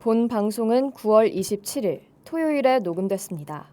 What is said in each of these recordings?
본 방송은 9월 27일 토요일에 녹음됐습니다.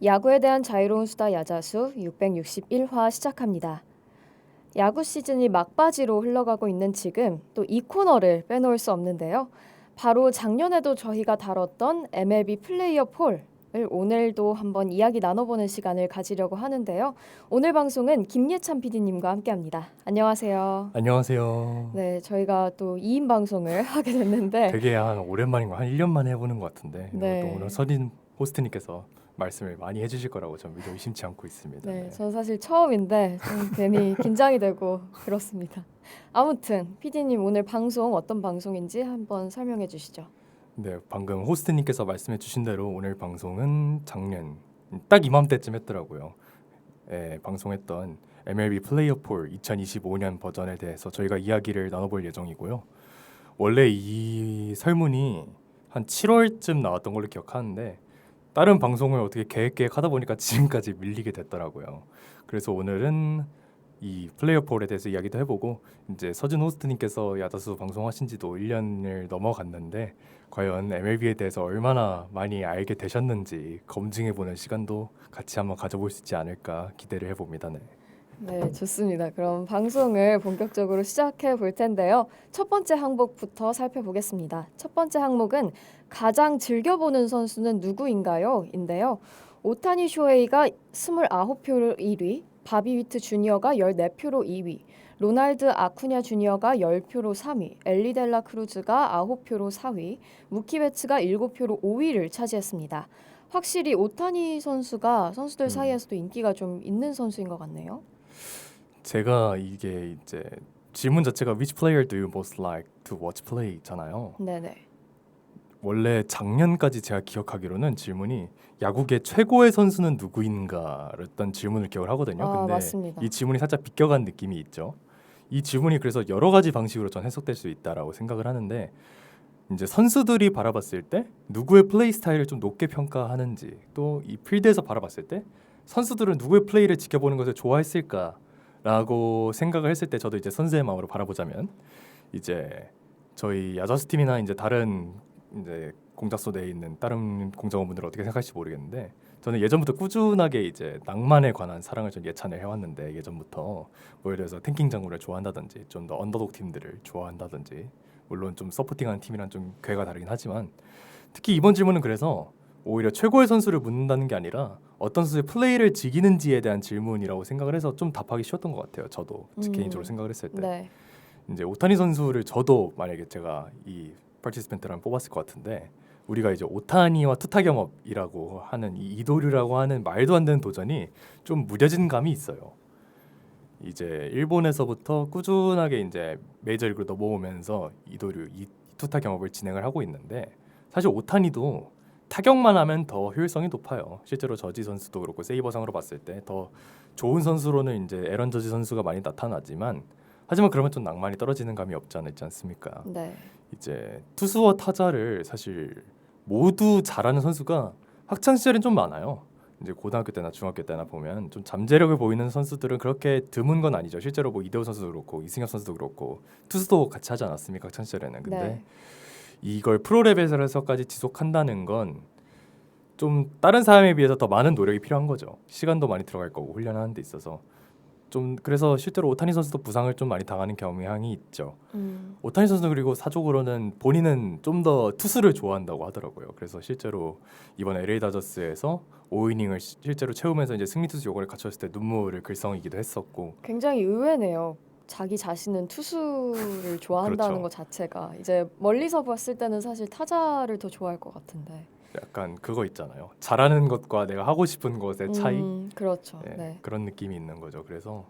야구에 대한 자유로운 수다 야자수 661화 시작합니다. 야구 시즌이 막바지로 흘러가고 있는 지금 또 이 코너를 빼놓을 수 없는데요. 바로 작년에도 저희가 다뤘던 MLB 플레이어 폴을 오늘도 한번 이야기 나눠보는 시간을 가지려고 하는데요. 오늘 방송은 김예찬 PD님과 함께합니다. 안녕하세요. 안녕하세요. 네, 저희가 또 2인 방송을 하게 됐는데 되게 한 오랜만인 거 한 1년 만에 해보는 것 같은데 네. 또 오늘 서진 호스트님께서 말씀을 많이 해주실 거라고 전 믿어 의심치 않고 있습니다. 네, 전 사실 처음인데 좀 괜히 긴장이 되고 그렇습니다. 아무튼 PD님 오늘 방송 어떤 방송인지 한번 설명해 주시죠. 네, 방금 호스트님께서 말씀해 주신 대로 오늘 방송은 작년 딱 이맘때쯤 했더라고요. 방송했던 MLB 플레이어 폴 2025년 버전에 대해서 저희가 이야기를 나눠볼 예정이고요. 원래 이 설문이 한 7월쯤 나왔던 걸로 기억하는데 다른 방송을 어떻게 계획하다 보니까 지금까지 밀리게 됐더라고요. 그래서 오늘은 이 플레이어 폴에 대해서 이야기도 해보고 이제 서진 호스트님께서 야자수 방송하신 지도 1년을 넘어갔는데 과연 MLB에 대해서 얼마나 많이 알게 되셨는지 검증해보는 시간도 같이 한번 가져볼 수 있지 않을까 기대를 해봅니다. 네. 네, 좋습니다. 그럼 방송을 본격적으로 시작해 볼 텐데요. 첫 번째 항목부터 살펴보겠습니다. 첫 번째 항목은 가장 즐겨보는 선수는 누구인가요? 인데요. 오타니 쇼헤이가 29표로 1위, 바비 위트 주니어가 14표로 2위, 로날드 아쿠냐 주니어가 10표로 3위, 엘리 델라 크루즈가 9표로 4위, 무키 베츠가 7표로 5위를 차지했습니다. 확실히 오타니 선수가 선수들 사이에서도 인기가 좀 있는 선수인 것 같네요. 제가 이게 이제 질문 자체가 Which player do you most like to watch play?잖아요. 네네. 원래 작년까지 제가 기억하기로는 질문이 야구계 최고의 선수는 누구인가였던 질문을 기억을 하거든요. 근데 맞습니다. 이 질문이 살짝 비껴간 느낌이 있죠. 이 질문이 그래서 여러 가지 방식으로 전 해석될 수 있다라고 생각을 하는데 이제 선수들이 바라봤을 때 누구의 플레이 스타일을 좀 높게 평가하는지 또 이 필드에서 바라봤을 때 선수들은 누구의 플레이를 지켜보는 것을 좋아했을까라고 생각을 했을 때 저도 이제 선수의 마음으로 바라보자면 이제 저희 야자수 팀이나 이제 다른 이제 공작소 내에 있는 다른 공작원분들은 어떻게 생각할지 모르겠는데 저는 예전부터 꾸준하게 이제 낭만에 관한 사랑을 좀 예찬을 해왔는데 예전부터 뭐 예를 들어서 탱킹 장군을 좋아한다든지 좀 더 언더독 팀들을 좋아한다든지 물론 좀 서포팅하는 팀이랑 좀 궤가 다르긴 하지만 특히 이번 질문은 그래서 오히려 최고의 선수를 묻는다는 게 아니라 어떤 선수의 플레이를 즐기는지에 대한 질문이라고 생각을 해서 좀 답하기 쉬웠던 것 같아요. 저도 개인적으로 생각을 했을 때 네. 이제 오타니 선수를 저도 만약에 제가 이 파티시펜트랑 뽑았을 것 같은데 우리가 이제 오타니와 투타 겸업이라고 하는 이 이도류라고 하는 말도 안 되는 도전이 좀 무뎌진 감이 있어요. 이제 일본에서부터 꾸준하게 이제 메이저리그로 넘어오면서 이도류 이 투타 겸업을 진행을 하고 있는데 사실 오타니도 타격만 하면 더 효율성이 높아요. 실제로 저지 선수도 그렇고 세이버상으로 봤을 때 더 좋은 선수로는 이제 에런 저지 선수가 많이 나타나지만 하지만 그러면 좀 낭만이 떨어지는 감이 없지 않아 있지 않습니까? 네. 이제 투수와 타자를 사실 모두 잘하는 선수가 학창 시절엔 좀 많아요. 이제 고등학교 때나 중학교 때나 보면 좀 잠재력을 보이는 선수들은 그렇게 드문 건 아니죠. 실제로 뭐 이대호 선수도 그렇고 이승엽 선수도 그렇고 투수도 같이 하지 않았습니까? 학창 시절에는. 근데 네. 이걸 프로레벨에서까지 지속한다는 건 좀 다른 사람에 비해서 더 많은 노력이 필요한 거죠. 시간도 많이 들어갈 거고 훈련하는 데 있어서 좀 그래서 실제로 오타니 선수도 부상을 좀 많이 당하는 경향이 있죠. 오타니 선수 그리고 사족으로는 본인은 좀 더 투수를 좋아한다고 하더라고요. 그래서 실제로 이번 LA 다저스에서 5이닝을 실제로 채우면서 이제 승리 투수 요건을 갖췄을 때 눈물을 글썽이기도 했었고 굉장히 의외네요. 자기 자신은 투수를 좋아한다는 그렇죠. 것 자체가 이제 멀리서 봤을 때는 사실 타자를 더 좋아할 것 같은데. 약간 그거 있잖아요. 잘하는 것과 내가 하고 싶은 것의 차이. 그렇죠. 예, 네. 그런 느낌이 있는 거죠. 그래서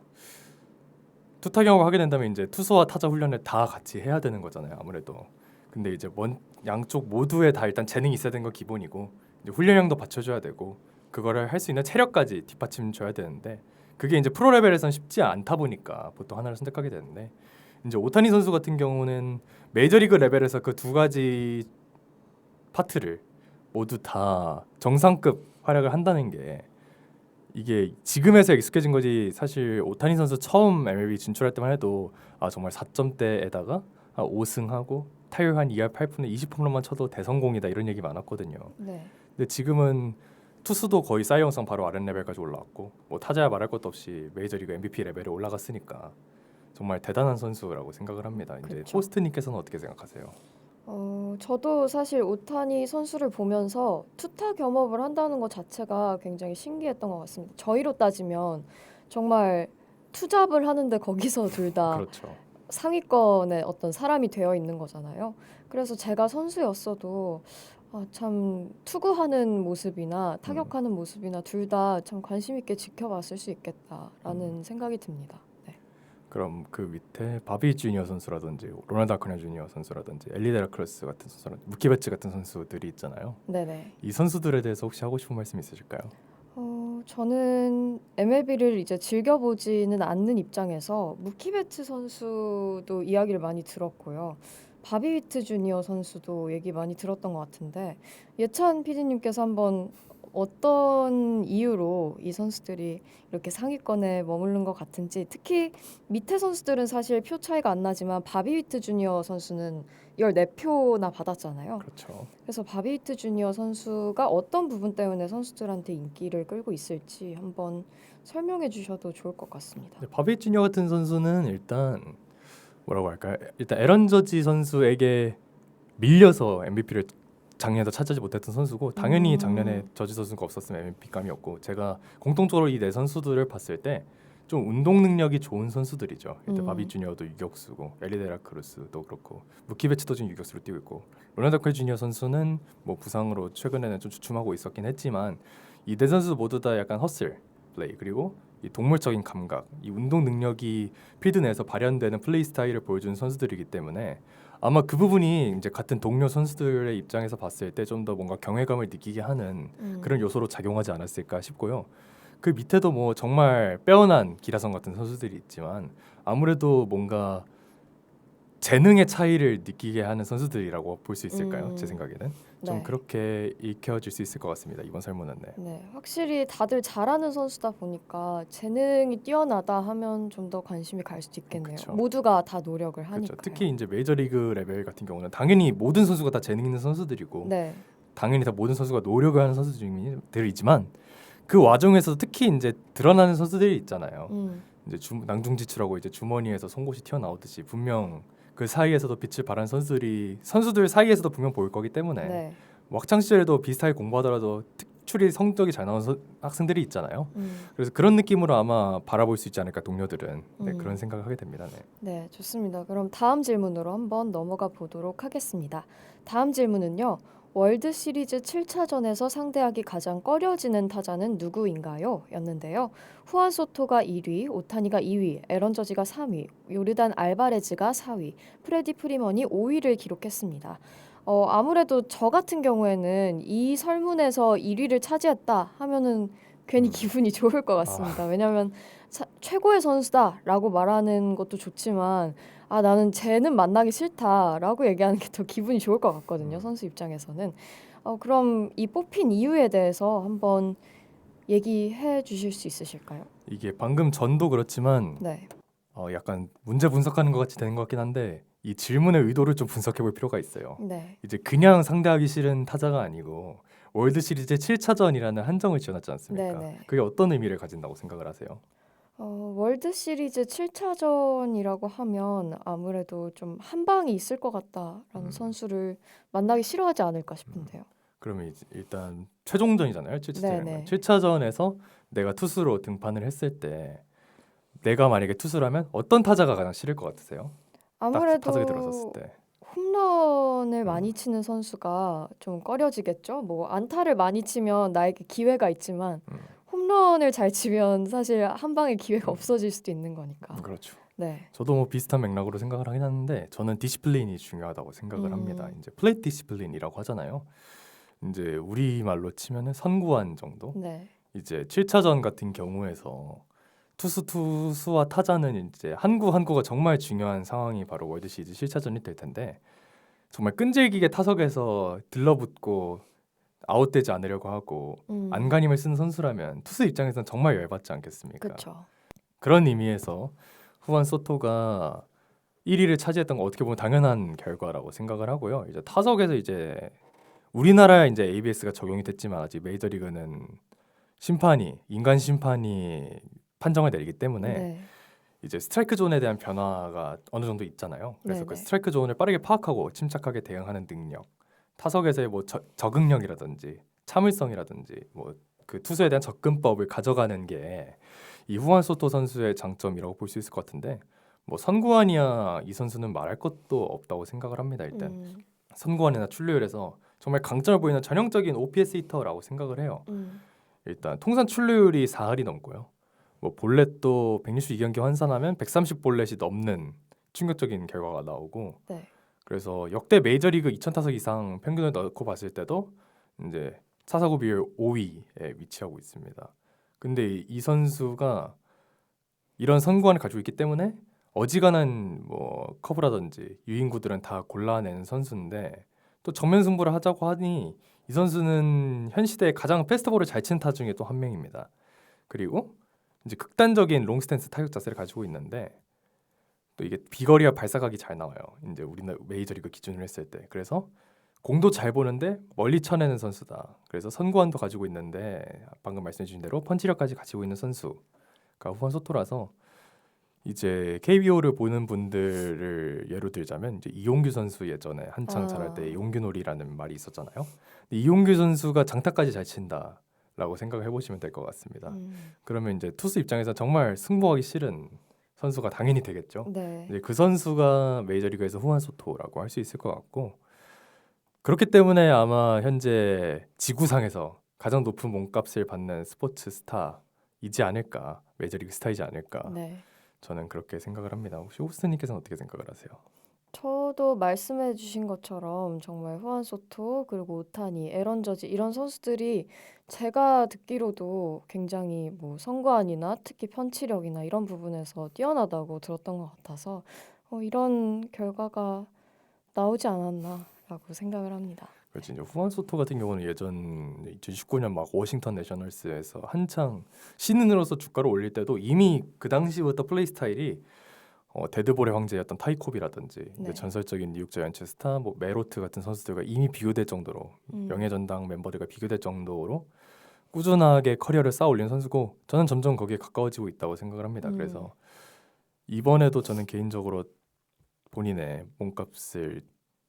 투타 경험을 하게 된다면 이제 투수와 타자 훈련을 다 같이 해야 되는 거잖아요. 아무래도. 근데 이제 양쪽 모두에 다 일단 재능이 있어야 되는 거 기본이고 이제 훈련량도 받쳐줘야 되고 그거를 할 수 있는 체력까지 뒷받침 줘야 되는데 그게 이제 프로 레벨에선 쉽지 않다 보니까 보통 하나를 선택하게 되는데 이제 오타니 선수 같은 경우는 메이저리그 레벨에서 그 두 가지 파트를 모두 다 정상급 활약을 한다는 게 이게 지금에서 익숙해진 거지 사실 오타니 선수 처음 MLB 진출할 때만 해도 아 정말 4점대에다가 5승하고 타율 한 2할 8푼에 20홈런만 쳐도 대성공이다 이런 얘기 많았거든요. 네. 근데 지금은 투수도 거의 사이 영상 바로 아랫 레벨까지 올라왔고 뭐 타자야 말할 것도 없이 메이저리그 MVP 레벨에 올라갔으니까 정말 대단한 선수라고 생각을 합니다. 이제 그렇죠. 호스트님께서는 어떻게 생각하세요? 저도 사실 오타니 선수를 보면서 투타 겸업을 한다는 것 자체가 굉장히 신기했던 것 같습니다. 저희로 따지면 정말 투잡을 하는데 거기서 둘 다 그렇죠. 상위권의 어떤 사람이 되어 있는 거잖아요. 그래서 제가 선수였어도 참 투구하는 모습이나 타격하는 모습이나 둘 다 참 관심 있게 지켜봤을 수 있겠다라는 생각이 듭니다. 네. 그럼 그 밑에 바비 주니어 선수라든지 로널드 아쿠나 주니어 선수라든지 엘리 데라크로스 같은 선수라든지 무키 베츠 같은 선수들이 있잖아요. 네네. 이 선수들에 대해서 혹시 하고 싶은 말씀 있으실까요? 저는 MLB를 이제 즐겨보지는 않는 입장에서 무키 베츠 선수도 이야기를 많이 들었고요. 바비 위트 주니어 선수도 얘기 많이 들었던 것 같은데 예찬 PD님께서 한번 어떤 이유로 이 선수들이 이렇게 상위권에 머무른 것 같은지 특히 밑에 선수들은 사실 표 차이가 안 나지만 바비 위트 주니어 선수는 14표나 받았잖아요. 그렇죠. 그래서 바비 위트 주니어 선수가 어떤 부분 때문에 선수들한테 인기를 끌고 있을지 한번 설명해 주셔도 좋을 것 같습니다. 바비 주니어 같은 선수는 일단 뭐라고 할까요? 일단 에런 저지 선수에게 밀려서 MVP를 작년에도 차지하지 못했던 선수고 당연히 작년에 저지 선수가 없었으면 MVP감이었고 제가 공통적으로 이 네 선수들을 봤을 때 좀 운동 능력이 좋은 선수들이죠. 일단 바비 주니어도 유격수고 엘리 데라크루스도 그렇고 무키 베츠도 지금 유격수로 뛰고 있고 로나ல்도 아쿠나 주니어 선수는 뭐 부상으로 최근에는 좀 주춤하고 있었긴 했지만 이 네 선수 모두 다 약간 허슬 플레이 그리고 이 동물적인 감각, 이 운동 능력이 필드 내에서 발현되는 플레이 스타일을 보여주는 선수들이기 때문에 아마 그 부분이 이제 같은 동료 선수들의 입장에서 봤을 때 좀 더 뭔가 경외감을 느끼게 하는 그런 요소로 작용하지 않았을까 싶고요. 그 밑에도 뭐 정말 빼어난 기라성 같은 선수들이 있지만 아무래도 뭔가 재능의 차이를 느끼게 하는 선수들이라고 볼 수 있을까요? 제 생각에는 좀 네. 그렇게 익혀질 수 있을 것 같습니다. 이번 설문은 네. 네, 확실히 다들 잘하는 선수다 보니까 재능이 뛰어나다 하면 좀 더 관심이 갈 수도 있겠네요. 그쵸. 모두가 다 노력을 하니까요. 그렇죠. 특히 이제 메이저리그 레벨 같은 경우는 당연히 모든 선수가 다 재능 있는 선수들이고 네, 당연히 다 모든 선수가 노력을 하는 선수들이지만 그 와중에서 특히 이제 드러나는 선수들이 있잖아요. 이제 낭중지추라고 이제 주머니에서 송곳이 튀어나오듯이 분명 그 사이에서도 빛을 발한 선수들 사이에서도 분명 보일 거기 때문에 네, 뭐 학창 시절에도 비슷하게 공부하더라도 특출이 성적이 잘 나오는 학생들이 있잖아요. 그래서 그런 느낌으로 아마 바라볼 수 있지 않을까 동료들은 네, 그런 생각을 하게 됩니다. 네. 네, 좋습니다. 그럼 다음 질문으로 한번 넘어가 보도록 하겠습니다. 다음 질문은요. 월드 시리즈 7차전에서 상대하기 가장 꺼려지는 타자는 누구인가요? 였는데요. 후안 소토가 1위, 오타니가 2위, 에런 저지가 3위, 요르단 알바레즈가 4위, 프레디 프리먼이 5위를 기록했습니다. 아무래도 저 같은 경우에는 이 설문에서 1위를 차지했다 하면은 괜히 기분이 좋을 것 같습니다. 왜냐하면 최고의 선수다라고 말하는 것도 좋지만 나는 쟤는 만나기 싫다라고 얘기하는 게 더 기분이 좋을 것 같거든요. 선수 입장에서는. 그럼 이 뽑힌 이유에 대해서 한번 얘기해 주실 수 있으실까요? 이게 방금 전도 그렇지만 네. 약간 문제 분석하는 것 같이 되는 것 같긴 한데 이 질문의 의도를 좀 분석해 볼 필요가 있어요. 네. 이제 그냥 상대하기 싫은 타자가 아니고 월드 시리즈 7차전이라는 한정을 지어놨지 않습니까? 네네. 그게 어떤 의미를 가진다고 생각을 하세요? 월드 시리즈 7차전이라고 하면 아무래도 좀 한 방이 있을 것 같다라는 선수를 만나기 싫어하지 않을까 싶은데요. 그러면 이제 일단 최종전이잖아요. 7차전이면. 네네. 7차전에서 내가 투수로 등판을 했을 때 내가 만약에 투수라면 어떤 타자가 가장 싫을 것 같으세요? 딱 타석에 들어섰을 아무래도 때. 홈런을 음, 많이 치는 선수가 좀 꺼려지겠죠. 뭐 안타를 많이 치면 나에게 기회가 있지만 음, 홈런을 잘 치면 사실 한 방에 기회가 음, 없어질 수도 있는 거니까. 그렇죠. 네. 저도 뭐 비슷한 맥락으로 생각을 하긴 하는데 저는 디시플린이 중요하다고 생각을 합니다. 음, 이제 플레이트 디시플린이라고 하잖아요. 이제 우리말로 치면은 선구안 정도. 네. 이제 7차전 같은 경우에서 투수와 타자는 이제 한 구 한 구가 정말 중요한 상황이 바로 월드 시리즈 7차전이 될 텐데 정말 끈질기게 타석에서 들러붙고 아웃되지 않으려고 하고 음, 안간힘을 쓰는 선수라면 투수 입장에서는 정말 열받지 않겠습니까? 그쵸. 그런 의미에서 후안 소토가 1위를 차지했던 건 어떻게 보면 당연한 결과라고 생각을 하고요. 이제 타석에서 이제 우리나라에 이제 ABS가 적용이 됐지만 아직 메이저리그는 심판이 인간 심판이 판정을 내리기 때문에 네. 이제 스트라이크 존에 대한 변화가 어느 정도 있잖아요. 그래서 그 네네. 스트라이크 존을 빠르게 파악하고 침착하게 대응하는 능력, 타석에서의 뭐 적응력이라든지 참을성이라든지 뭐 그 투수에 대한 접근법을 가져가는 게 이 후안 소토 선수의 장점이라고 볼 수 있을 것 같은데 뭐 선구안이야 이 선수는 말할 것도 없다고 생각을 합니다. 일단 음, 선구안이나 출루율에서 정말 강점을 보이는 전형적인 OPS 히터라고 생각을 해요. 음, 일단 통산 출루율이 4할이 넘고요. 뭐 볼넷도 162경기 환산하면 130볼넷이 넘는 충격적인 결과가 나오고 네. 그래서 역대 메이저리그 2000타석 이상 평균을 넣고 봤을 때도 이제 사사구 비율 5위에 위치하고 있습니다. 근데 이 선수가 이런 선구안을 가지고 있기 때문에 어지간한 뭐 커브라든지 유인구들은 다 골라내는 선수인데 또 정면 승부를 하자고 하니 이 선수는 현 시대에 가장 패스트볼을 잘 치는 타 중에 또 한 명입니다. 그리고 이제 극단적인 롱스탠스 타격 자세를 가지고 있는데 또 이게 비거리와 발사각이 잘 나와요. 이제 우리나라 메이저리그 기준으로 했을 때. 그래서 공도 잘 보는데 멀리 쳐내는 선수다. 그래서 선구안도 가지고 있는데 방금 말씀해 주신 대로 펀치력까지 가지고 있는 선수가 후안 소토라서 이제 KBO를 보는 분들을 예로 들자면 이제 이용규 선수 예전에 한창 잘할 때 아, 용규놀이라는 말이 있었잖아요. 근데 이용규 선수가 장타까지 잘 친다라고 생각을 해보시면 될 것 같습니다. 음, 그러면 이제 투수 입장에서 정말 승부하기 싫은 선수가 당연히 되겠죠. 네. 이제 그 선수가 메이저리그에서 후안 소토라고 할 수 있을 것 같고 그렇기 때문에 아마 현재 지구상에서 가장 높은 몸값을 받는 스포츠 스타이지 않을까, 메이저리그 스타이지 않을까. 네. 저는 그렇게 생각을 합니다. 혹시 호스트님께서는 어떻게 생각을 하세요? 저도 말씀해 주신 것처럼 정말 후안 소토 그리고 오타니, 에런 저지 이런 선수들이 제가 듣기로도 굉장히 뭐 선구안이나 특히 펀치력이나 이런 부분에서 뛰어나다고 들었던 것 같아서 이런 결과가 나오지 않았나라고 생각을 합니다. 그렇지 이제 후안 소토 같은 경우는 예전 2019년 막 워싱턴 내셔널스에서 한창 신인으로서 주가를 올릴 때도 이미 그 당시부터 플레이 스타일이 데드볼의 황제였던 타이콥이라든지 이제 네. 전설적인 뉴욕 자이언츠 스타 뭐 메로트 같은 선수들과 이미 비교될 정도로 음, 명예전당 멤버들과 비교될 정도로 꾸준하게 커리어를 쌓아 올린 선수고 저는 점점 거기에 가까워지고 있다고 생각을 합니다. 음, 그래서 이번에도 저는 개인적으로 본인의 몸값을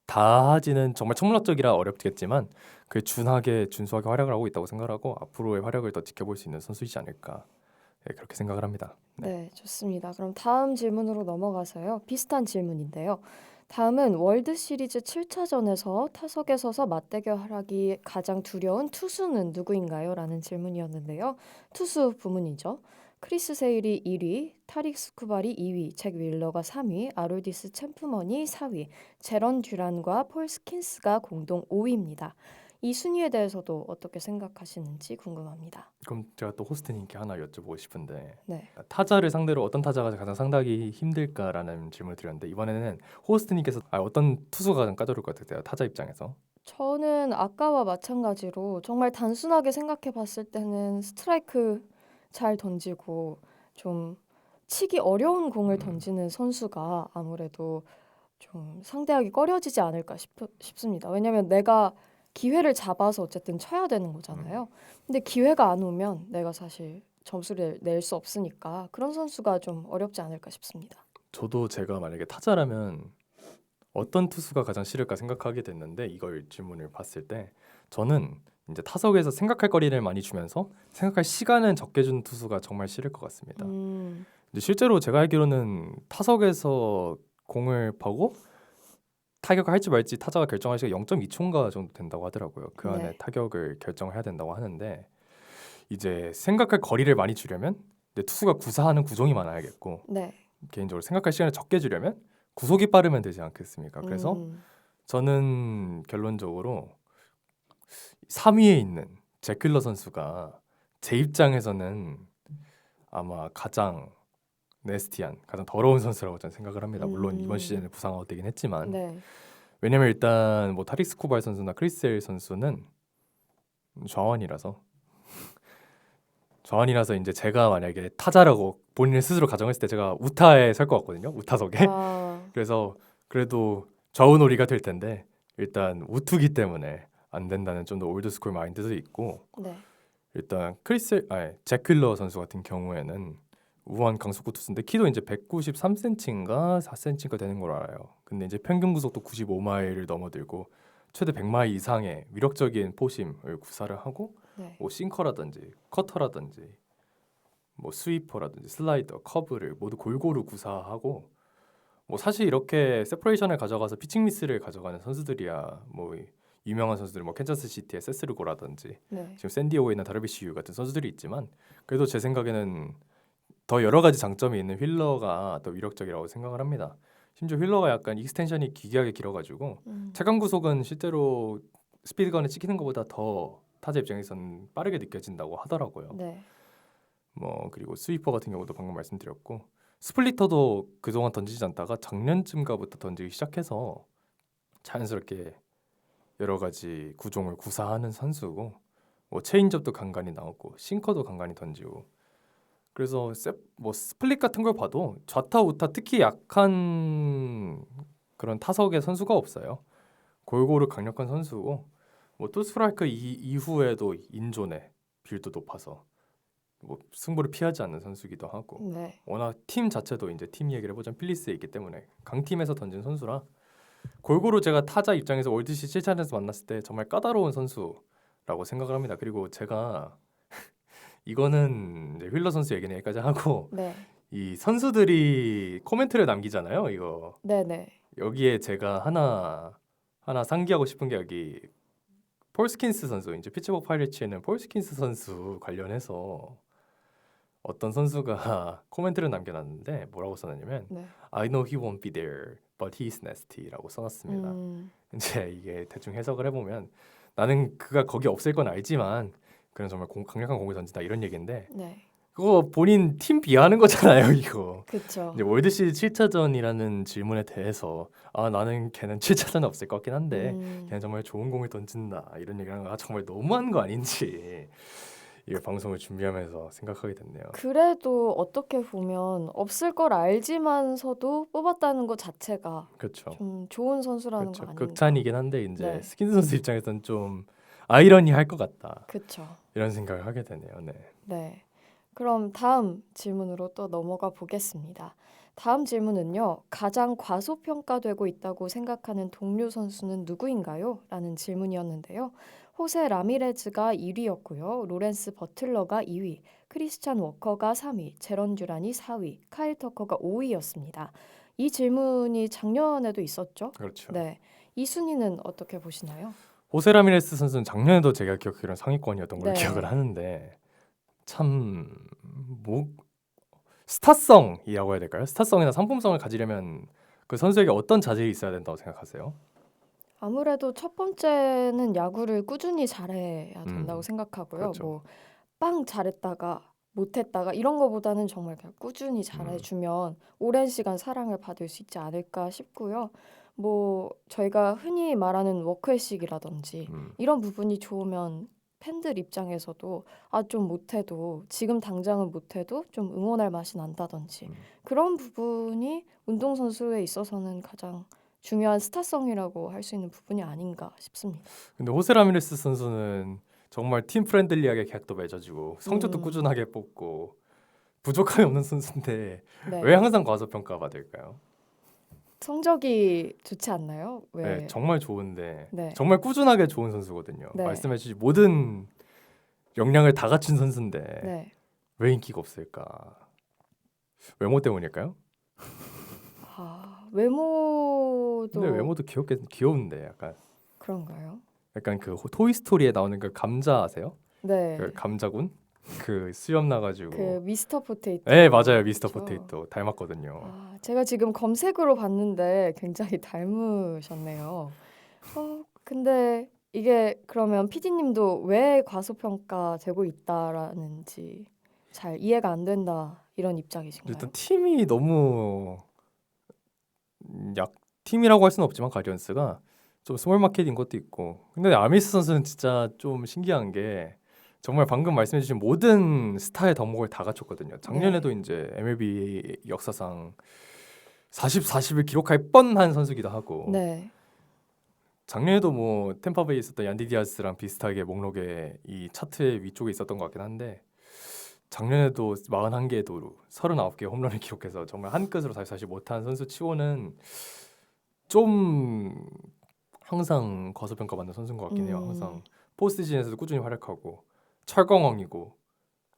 다 하지는 정말 천문학적이라 어렵겠지만 그 준하게 준수하게 활약을 하고 있다고 생각하고 앞으로의 활약을 더 지켜볼 수 있는 선수이지 않을까 네, 그렇게 생각을 합니다. 네. 네, 좋습니다. 그럼 다음 질문으로 넘어가서요. 비슷한 질문인데요. 다음은 월드 시리즈 7차전에서 타석에 서서 맞대결하기 가장 두려운 투수는 누구인가요? 라는 질문이었는데요. 투수 부문이죠. 크리스 세일이 1위, 타릭 스쿠발이 2위, 잭 윌러가 3위, 아롤디스 챔프먼이 4위, 제런 듀란과 폴 스킨스가 공동 5위입니다. 이 순위에 대해서도 어떻게 생각하시는지 궁금합니다. 그럼 제가 또 호스트님께 하나 여쭤보고 싶은데 네. 타자를 상대로 어떤 타자가 가장 상대하기 힘들까라는 질문을 드렸는데 이번에는 호스트님께서 어떤 투수가 가장 까다로울 것 같으세요? 타자 입장에서? 저는 아까와 마찬가지로 정말 단순하게 생각해 봤을 때는 스트라이크 잘 던지고 좀 치기 어려운 공을 음, 던지는 선수가 아무래도 좀 상대하기 꺼려지지 않을까 싶습니다. 왜냐면 내가 기회를 잡아서 어쨌든 쳐야 되는 음. 거잖아요. 근데 기회가 안 오면 내가 사실 점수를 낼 수 없으니까 그런 선수가 좀 어렵지 않을까 싶습니다. 저도 제가 만약에 타자라면 어떤 투수가 가장 싫을까 생각하게 됐는데 이걸 질문을 봤을 때 저는 이제 타석에서 생각할 거리를 많이 주면서 생각할 시간은 적게 주는 투수가 정말 싫을 것 같습니다. 음, 근데 실제로 제가 알기로는 타석에서 공을 파고 타격을 할지 말지 타자가 결정할 시간 0.2초인가 정도 된다고 하더라고요. 그 안에 네. 타격을 결정해야 된다고 하는데 이제 생각할 거리를 많이 주려면 이제 투수가 구사하는 구종이 많아야겠고 네. 개인적으로 생각할 시간을 적게 주려면 구속이 빠르면 되지 않겠습니까? 그래서 음. 저는 결론적으로 3위에 있는 잭 휠러 선수가 제 입장에서는 아마 가장 네스티한, 가장 더러운 선수라고 저는 생각을 합니다. 물론 이번 시즌에 부상하고 되긴 했지만 네. 왜냐면 일단 뭐 타릭스 코발 선수나 크리스 헬 선수는 좌완이라서 이제 제가 만약에 타자라고 본인을 스스로 가정했을 때 제가 우타에 설 것 같거든요. 우타석에. 아, 그래서 그래도 좌우놀이가 될 텐데 일단 우투기 때문에 안 된다는 좀 더 올드스쿨 마인드도 있고 네. 일단 잭 휠러 선수 같은 경우에는 우한 강속구 투수인데 키도 이제 193cm인가 4cm가 되는 걸 알아요. 근데 이제 평균 구속도 95마일을 넘어들고 최대 100마일 이상의 위력적인 포심을 구사를 하고 네. 뭐 싱커라든지 커터라든지 뭐 스위퍼라든지 슬라이더, 커브를 모두 골고루 구사하고 뭐 사실 이렇게 세퍼레이션을 가져가서 피칭 미스를 가져가는 선수들이야 뭐 유명한 선수들 뭐 캔자스 시티의 세스르고라든지 네. 지금 샌디에고에 있는 다르비시 유 같은 선수들이 있지만 그래도 제 생각에는 더 여러 가지 장점이 있는 휠러가 더 위력적이라고 생각을 합니다. 심지어 휠러가 약간 익스텐션이 기괴하게 길어가지고 체감 구속은 실제로 스피드건에 찍히는 것보다 더 타자 입장에서는 빠르게 느껴진다고 하더라고요. 네. 뭐 그리고 스위퍼 같은 경우도 방금 말씀드렸고 스플리터도 그동안 던지지 않다가 작년쯤가부터 던지기 시작해서 자연스럽게 여러 가지 구종을 구사하는 선수고 뭐 체인지업도 간간히 나오고 싱커도 간간히 던지고 그래서 뭐 스플릿 같은 걸 봐도 좌타 우타 특히 약한 그런 타석의 선수가 없어요. 골고루 강력한 선수고 뭐 투스트라이크 이후에도 인존에 빌도 높아서 뭐 승부를 피하지 않는 선수기도 하고 네. 워낙 팀 자체도 이제 팀 얘기를 해보자면 필리스에 있기 때문에 강팀에서 던진 선수라 골고루 제가 타자 입장에서 월드시리즈 7차전에서 만났을 때 정말 까다로운 선수라고 생각을 합니다. 그리고 제가 이거는 이제 휠러 선수 얘기는 여기까지 하고 네. 이 선수들이 코멘트를 남기잖아요. 이거 네. 네. 여기에 제가 하나 상기하고 싶은 게 여기 폴 스킨스 선수 이제 피츠버그 파이리츠에 있는 폴 스킨스 선수 관련해서 어떤 선수가 코멘트를 남겨놨는데 뭐라고 써놨냐면 네. I know he won't be there, but he's nasty라고 써놨습니다. 이제 이게 대충 해석을 해보면 나는 그가 거기 없을 건 알지만 그는 정말 강력한 공을 던진다 이런 얘기인데 네. 그거 본인 팀 비하하는 거잖아요 이거. 그렇죠. 이제 월드시리즈 7차전이라는 질문에 대해서 나는 걔는 7차전은 없을 것 같긴 한데 걔는 정말 좋은 공을 던진다 이런 얘기를 하는 거 정말 너무한 거 아닌지 이거 방송을 준비하면서 생각하게 됐네요. 그래도 어떻게 보면 없을 걸 알지만서도 뽑았다는 것 자체가 그렇죠. 좀 좋은 선수라는 거 그렇죠. 아닌가. 극찬이긴 한데 이제 네. 스킨스 선수 입장에서는 좀 아이러니할 것 같다 그렇죠. 이런 생각을 하게 되네요. 네. 네. 그럼 다음 질문으로 또 넘어가 보겠습니다. 다음 질문은요. 가장 과소평가되고 있다고 생각하는 동료 선수는 누구인가요? 라는 질문이었는데요. 호세 라미레즈가 1위였고요. 로렌스 버틀러가 2위, 크리스찬 워커가 3위, 제런 듀란이 4위, 카일 터커가 5위였습니다. 이 질문이 작년에도 있었죠? 그렇죠. 네. 이 순위는 어떻게 보시나요? 호세 라미레스 선수는 작년에도 제가 기억하기로는 상위권이었던 걸로 네. 기억을 하는데 참 뭐 스타성이라고 해야 될까요? 스타성이나 상품성을 가지려면 그 선수에게 어떤 자질이 있어야 된다고 생각하세요? 아무래도 첫 번째는 야구를 꾸준히 잘해야 된다고 생각하고요. 그렇죠. 뭐 빵 잘했다가 못했다가 이런 거보다는 정말 그냥 꾸준히 잘해주면 오랜 시간 사랑을 받을 수 있지 않을까 싶고요. 뭐 저희가 흔히 말하는 워크애식이라든지 이런 부분이 좋으면 팬들 입장에서도 좀 못해도 지금 당장은 못해도 좀 응원할 맛이 난다든지 그런 부분이 운동선수에 있어서는 가장 중요한 스타성이라고 할 수 있는 부분이 아닌가 싶습니다. 근데 호세 라미레스 선수는 정말 팀 프렌들리하게 계약도 맺어주고 성적도 꾸준하게 뽑고 부족함이 없는 선수인데 네. 왜 항상 과소평가받을까요? 성적이 좋지 않나요? 왜? 네, 정말 좋은데 네. 정말 꾸준하게 좋은 선수거든요. 네. 말씀해주신 모든 역량을 다 갖춘 선수인데 네. 왜 인기가 없을까? 외모 때문일까요? 외모도 근데 외모도 귀여운데 그런가요? 약간 그 토이 스토리에 나오는 그 감자 아세요? 그 네. 감자군 그 수염 그 나가지고 미스터 네 포테이토. 맞아요 미스터 그쵸? 포테이토 닮았거든요. 제가 지금 검색으로 봤는데 굉장히 닮으셨네요. 근데 이게 그러면 PD님도 왜 과소평가되고 있다라는지 잘 이해가 안 된다 이런 입장이신가요? 일단 팀이 너무 약 팀이라고 할 수는 없지만 가디언스가 좀 스몰 마켓인 것도 있고 근데 아미스 선수는 진짜 좀 신기한 게 정말 방금 말씀해주신 모든 스타의 덕목을 다 갖췄거든요. 작년에도 네. 이제 MLB 역사상 40, 40을 기록할 뻔한 선수기도 하고 네. 작년에도 뭐 템파베이에 있었던 얀디 디아스랑 비슷하게 목록에 이 차트의 위쪽에 있었던 것 같긴 한데 작년에도 41개도 39개 홈런을 기록해서 정말 한 끗으로 사실 못한 선수 치고는 좀 항상 과소평가받는 선수인 것 같긴 해요. 음, 항상 포스트 시즌에서도 꾸준히 활약하고 철광왕이고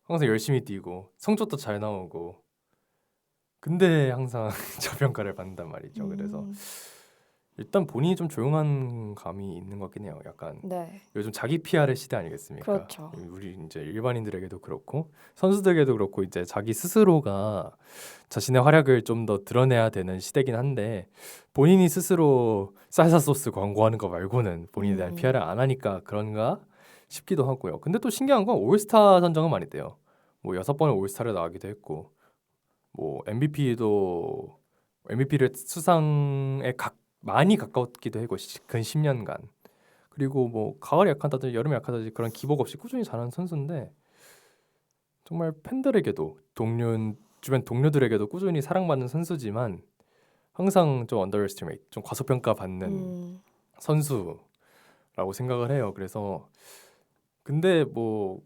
항상 열심히 뛰고 성적도 잘 나오고 근데 항상 저평가를 받는단 말이죠. 그래서 음, 일단 본인이 좀 조용한 감이 있는 것 같긴 해요. 약간 네. 요즘 자기 PR의 시대 아니겠습니까? 그렇죠. 우리 이제 일반인들에게도 그렇고 선수들에게도 그렇고 이제 자기 스스로가 자신의 활약을 좀 더 드러내야 되는 시대긴 한데 본인이 스스로 살사 소스 광고하는 거 말고는 본인에 대한 음, PR을 안 하니까 그런가 싶기도 하고요. 근데 또 신기한 건 올스타 선정은 많이 돼요. 뭐 6번의 올스타를 나가기도 했고 뭐 MVP를 수상에 많이 가까웠기도 하고 근 10년간 그리고 뭐 가을에 약하다든지 여름에 약하다든지 그런 기복 없이 꾸준히 잘하는 선수인데 정말 팬들에게도 주변 동료들에게도 꾸준히 사랑받는 선수지만 항상 좀 underestimate, 좀 과소평가받는 음, 선수라고 생각을 해요. 그래서 근데 뭐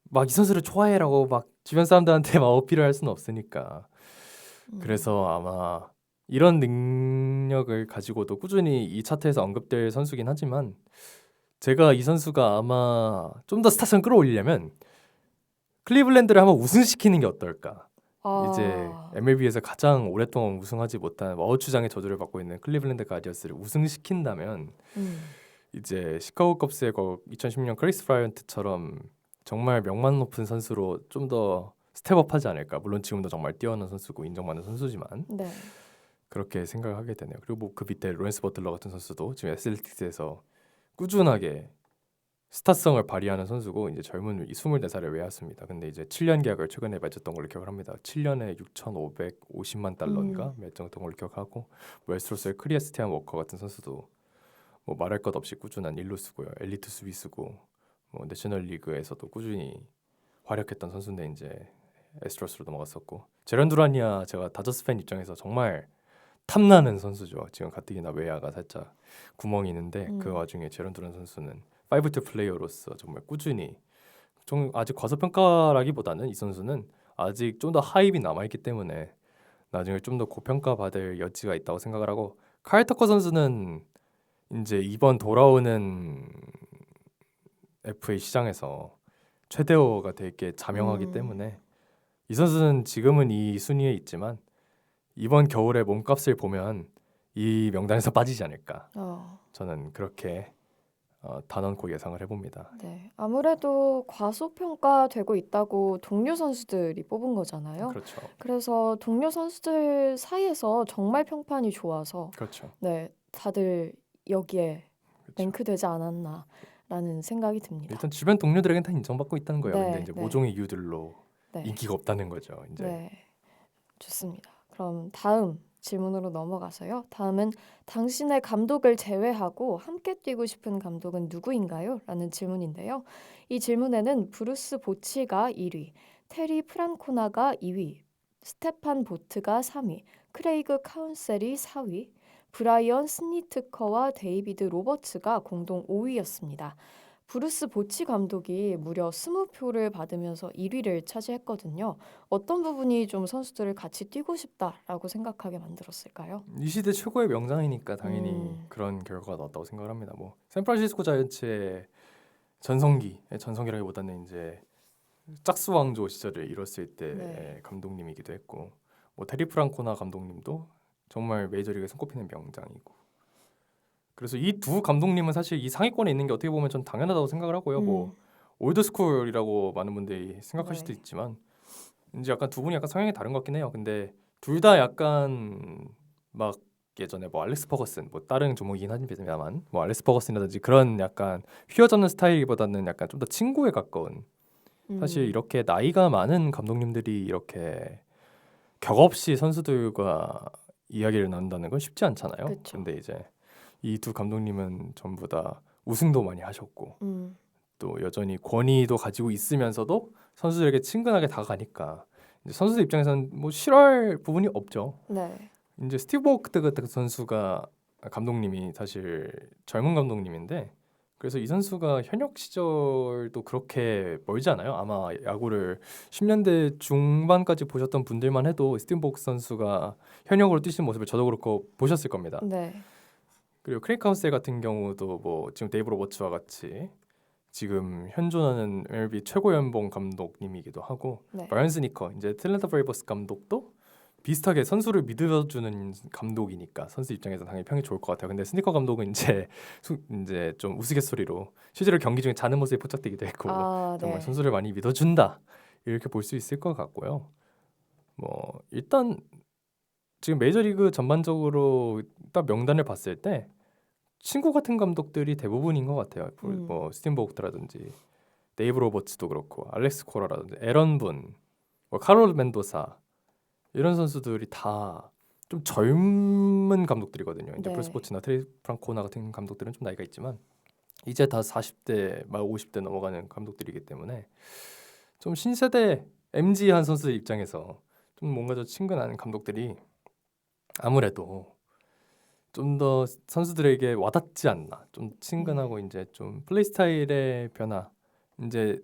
막 이 선수를 좋아해라고 막 주변 사람들한테 막 어필을 할 수는 없으니까 음, 그래서 아마 이런 능력을 가지고도 꾸준히 이 차트에서 언급될 선수긴 하지만 제가 이 선수가 아마 좀 더 스타성 끌어올리려면 클리블랜드를 한번 우승시키는 게 어떨까? 이제 아, MLB에서 가장 오랫동안 우승하지 못한 어우추장의 저주를 받고 있는 클리블랜드 가디언스를 우승시킨다면 음, 이제 시카고 컵스의 2010년 크리스 브라이언트처럼 정말 명만 높은 선수로 좀 더 스텝업하지 않을까? 물론 지금도 정말 뛰어난 선수고 인정받는 선수지만 네. 그렇게 생각을 하게 되네요. 그리고 뭐 그 밑에 로렌스 버틀러 같은 선수도 지금 애슬레틱스에서 꾸준하게 스타성을 발휘하는 선수고 이제 젊은 24살에 외왔습니다. 근데 이제 7년 계약을 최근에 맺었던 걸로 기억을 합니다. 7년에 6,550만 달러인가 음, 맺었던 걸로 기억하고 웨스트로스의 크리스티안 워커 같은 선수도 뭐 말할 것 없이 꾸준한 일루수고요. 엘리트 수비수고 뭐 내셔널 리그에서도 꾸준히 활약했던 선수인데 이제 에스트로스로 넘어갔었고 제런 두란이야 제가 다저스 팬 입장에서 정말 탐나는 선수죠. 지금 가뜩이나 외야가 살짝 구멍이 있는데 그 음, 와중에 제런 두란 선수는 5투 플레이어로서 정말 꾸준히 좀 아직 과소평가라기보다는 이 선수는 아직 좀 더 하입이 남아있기 때문에 나중에 좀 더 고평가받을 여지가 있다고 생각을 하고 카일 터커 선수는 이제 이번 돌아오는 FA 시장에서 최대어가 되게 자명하기 음, 때문에 이 선수는 지금은 이 순위에 있지만 이번 겨울에 몸값을 보면 이 명단에서 빠지지 않을까 어, 저는 그렇게 단언코 예상을 해봅니다. 네. 아무래도 과소평가되고 있다고 동료 선수들이 뽑은 거잖아요. 그렇죠, 그래서 동료 선수들 사이에서 정말 평판이 좋아서 그렇죠, 네, 다들 여기에 그렇죠. 랭크되지 않았나라는 생각이 듭니다. 일단 주변 동료들에겐 다 인정받고 있다는 거예요. 근데 네, 이제 네, 모종의 이유들로 네, 인기가 없다는 거죠. 이제 네. 좋습니다. 그럼 다음 질문으로 넘어가서요. 다음은 당신의 감독을 제외하고 함께 뛰고 싶은 감독은 누구인가요? 라는 질문인데요. 이 질문에는 브루스 보치가 1위, 테리 프란코나가 2위, 스테판 보트가 3위, 크레이그 카운셀이 4위, 브라이언 스니트커와 데이비드 로버츠가 공동 5위였습니다. 브루스 보치 감독이 무려 20표를 받으면서 1위를 차지했거든요. 어떤 부분이 좀 선수들을 같이 뛰고 싶다라고 생각하게 만들었을까요? 이 시대 최고의 명장이니까 당연히 음, 그런 결과가 나왔다고 생각을 합니다. 뭐 샌프란시스코 자이언츠의 전성기라기보다는 이제 짝수 왕조 시절을 이뤘을 네. 때의 감독님이기도 했고 뭐 테리 프랑코나 감독님도 정말 메이저리그에 손꼽히는 명장이고. 그래서 이 두 감독님은 사실 이 상위권에 있는 게 어떻게 보면 전 당연하다고 생각을 하고요. 뭐 올드스쿨이라고 많은 분들이 생각할 수도 네. 있지만 이제 약간 두 분이 약간 성향이 다른 것 같긴 해요. 근데 둘 다 약간 막 예전에 뭐 알렉스 퍼거슨 뭐 다른 종목이긴 하지만 뭐 알렉스 퍼거슨이라든지 그런 약간 휘어잡는 스타일보다는 약간 좀 더 친구에 가까운 사실 이렇게 나이가 많은 감독님들이 이렇게 격없이 선수들과 이야기를 나눈다는 건 쉽지 않잖아요. 그쵸. 근데 이제 이 두 감독님은 전부 다 우승도 많이 하셨고 또 여전히 권위도 가지고 있으면서도 선수들에게 친근하게 다가가니까 이제 선수들 입장에서는 뭐 싫어할 부분이 없죠. 네. 이제 스티브 워크 같은 선수가 감독님이 사실 젊은 감독님인데 그래서 이 선수가 현역 시절도 그렇게 멀지 않아요. 아마 야구를 10년대 중반까지 보셨던 분들만 해도 스티브 워크 선수가 현역으로 뛰시는 모습을 저도 그렇고 보셨을 겁니다. 네. 그리고 크레이크 카운셀 같은 경우도 뭐 지금 데이브 로버츠와 같이 지금 현존하는 MLB 최고 연봉 감독님이기도 하고 네. 브라이언 스니커 이제 애틀랜타 브레이버스 감독도 비슷하게 선수를 믿어주는 감독이니까 선수 입장에서 당연히 평이 좋을 것 같아요. 근데 스니커 감독은 이제 좀 우스갯소리로 실제로 경기 중에 자는 모습이 포착되기도 했고 정말 네. 선수를 많이 믿어준다 이렇게 볼 수 있을 것 같고요. 뭐 일단 지금 메이저리그 전반적으로 딱 명단을 봤을 때 친구 같은 감독들이 대부분인 것 같아요. 뭐 스팀 보크라든지 데이브 로버츠도 그렇고 알렉스 코라라든지 에런 분, 뭐 카롤 멘도사 이런 선수들이 다 좀 젊은 감독들이거든요. 이제 네. 프로스포츠나 트레이 프랑코나 같은 감독들은 좀 나이가 있지만 이제 다 40대 막 50대 넘어가는 감독들이기 때문에 좀 신세대 MG한 선수들 입장에서 좀 뭔가 더 친근한 감독들이 아무래도 좀 더 선수들에게 와닿지 않나. 좀 친근하고 이제 좀 플레이 스타일의 변화, 이제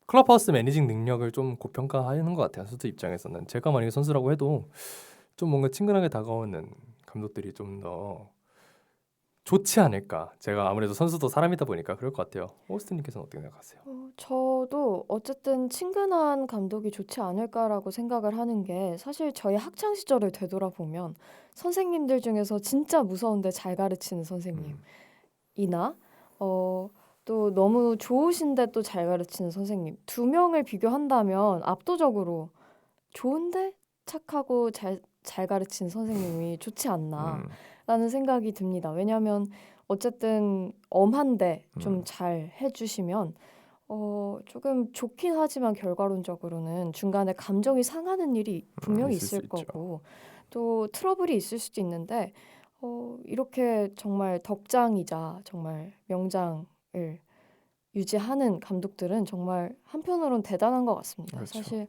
클럽하우스 매니징 능력을 좀 고평가하는 것 같아요. 선수 입장에서는 제가 만약에 선수라고 해도 좀 뭔가 친근하게 다가오는 감독들이 좀 더 좋지 않을까. 제가 아무래도 선수도 사람이다 보니까 그럴 것 같아요. 오스틴님께서는 어떻게 생각하세요? 저도 어쨌든 친근한 감독이 좋지 않을까라고 생각을 하는 게 사실 저희 학창 시절을 되돌아보면 선생님들 중에서 진짜 무서운데 잘 가르치는 선생님이나 또 너무 좋으신데 또 잘 가르치는 선생님 두 명을 비교한다면 압도적으로 좋은데 착하고 잘 가르치는 선생님이 좋지 않나라는 생각이 듭니다. 왜냐하면 어쨌든 엄한데 좀 잘 해주시면 조금 좋긴 하지만 결과론적으로는 중간에 감정이 상하는 일이 분명히 있을 수 있을 있죠. 거고 또 트러블이 있을 수도 있는데 이렇게 정말 덕장이자 정말 명장을 유지하는 감독들은 정말 한편으로는 대단한 것 같습니다. 그렇죠. 사실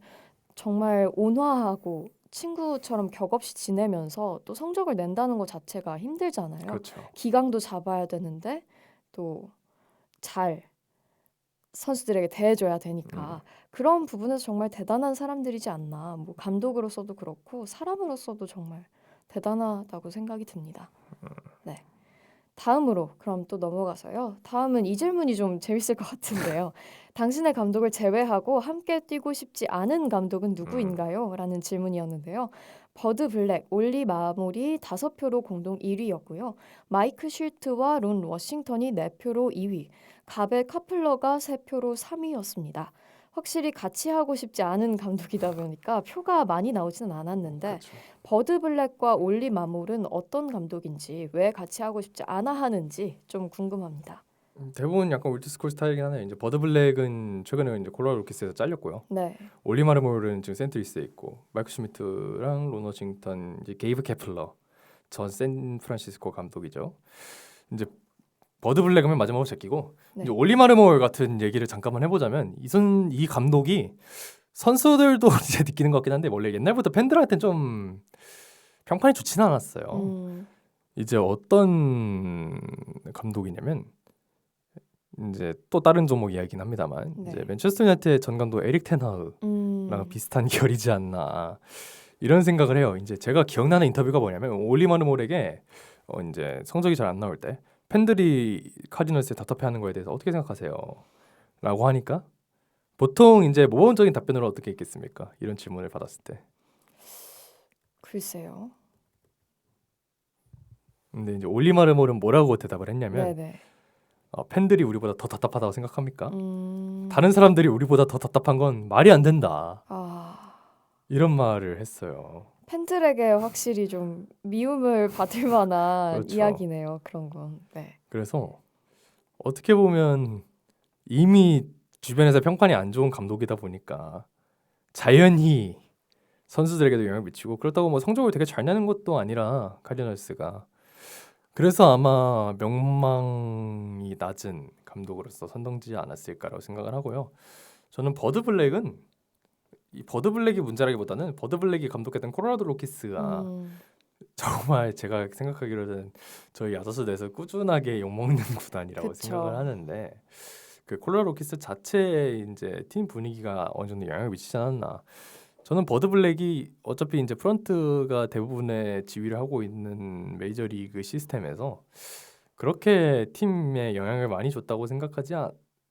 정말 온화하고 친구처럼 격없이 지내면서 또 성적을 낸다는 것 자체가 힘들잖아요. 그렇죠. 기강도 잡아야 되는데 또 잘 선수들에게 대해줘야 되니까 그런 부분에서 정말 대단한 사람들이지 않나. 뭐 감독으로서도 그렇고 사람으로서도 정말 대단하다고 생각이 듭니다. 네. 다음으로 그럼 또 넘어가서요. 다음은 이 질문이 좀 재밌을 것 같은데요. 당신의 감독을 제외하고 함께 뛰고 싶지 않은 감독은 누구인가요? 라는 질문이었는데요. 버드 블랙, 올리 마모리 5표로 공동 1위였고요. 마이크 쉴트와 론 워싱턴이 4표로 2위, 가벨 카플러가 3표로 3위였습니다. 확실히 같이 하고 싶지 않은 감독이다 보니까 표가 많이 나오지는 않았는데 그렇죠. 버드 블랙과 올리 마몰은 어떤 감독인지 왜 같이 하고 싶지 않아 하는지 좀 궁금합니다. 대부분 약간 올드스쿨 스타일이긴 하네요. 이제 버드 블랙은 최근에 이제 콜로라도 로키스에서 잘렸고요. 네. 올리 마르몰은 지금 센트루이스에 있고 마이크 슈미트랑 론 워싱턴, 이제 게이브 케플러 전 샌프란시스코 감독이죠. 이제 버드 블랙은 마지막으로 제끼고 네. 이제 올리 마르몰 같은 얘기를 잠깐만 해보자면 이 감독이 선수들도 이제 느끼는 것 같긴 한데 원래 옛날부터 팬들한테는 좀 평판이 좋지는 않았어요. 이제 어떤 감독이냐면 이제 또 다른 종목 이야기긴 합니다만 네. 이제 맨체스터 유나이티드 전 감독 에릭 텐하흐랑 비슷한 결이지 않나 이런 생각을 해요. 이제 제가 기억나는 인터뷰가 뭐냐면 올리 마르몰에게 이제 성적이 잘 안 나올 때 팬들이 카디널스에 답답해하는 거에 대해서 어떻게 생각하세요? 라고 하니까 보통 이제 모범적인 답변으로 어떻게 있겠습니까? 이런 질문을 받았을 때 글쎄요. 근데 이제 올리마르몰은 뭐라고 대답을 했냐면 네네. 팬들이 우리보다 더 답답하다고 생각합니까? 음. 다른 사람들이 우리보다 더 답답한 건 말이 안 된다. 아. 이런 말을 했어요. 팬들에게 확실히 좀 미움을 받을 만한 그렇죠. 이야기네요. 그런 건. 네. 그래서 어떻게 보면 이미 주변에서 평판이 안 좋은 감독이다 보니까 자연히 선수들에게도 영향을 미치고 그렇다고 뭐 성적을 되게 잘 내는 것도 아니라 카디널스가 그래서 아마 명망이 낮은 감독으로서 선정지지 않았을까라고 생각을 하고요. 저는 버드 블랙은 이 버드 블랙이 문제라기보다는 버드 블랙이 감독했던 콜로라도 로키스가 음. 정말 제가 생각하기로는 저희 야더스 내에서 꾸준하게 욕먹는 구단이라고 그쵸. 생각을 하는데 그 콜로라도 로키스 자체의 이제 팀 분위기가 어느 정도 영향을 미치지 않았나. 저는 버드 블랙이 어차피 이제 프런트가 대부분의 지휘를 하고 있는 메이저리그 시스템에서 그렇게 팀에 영향을 많이 줬다고 생각하지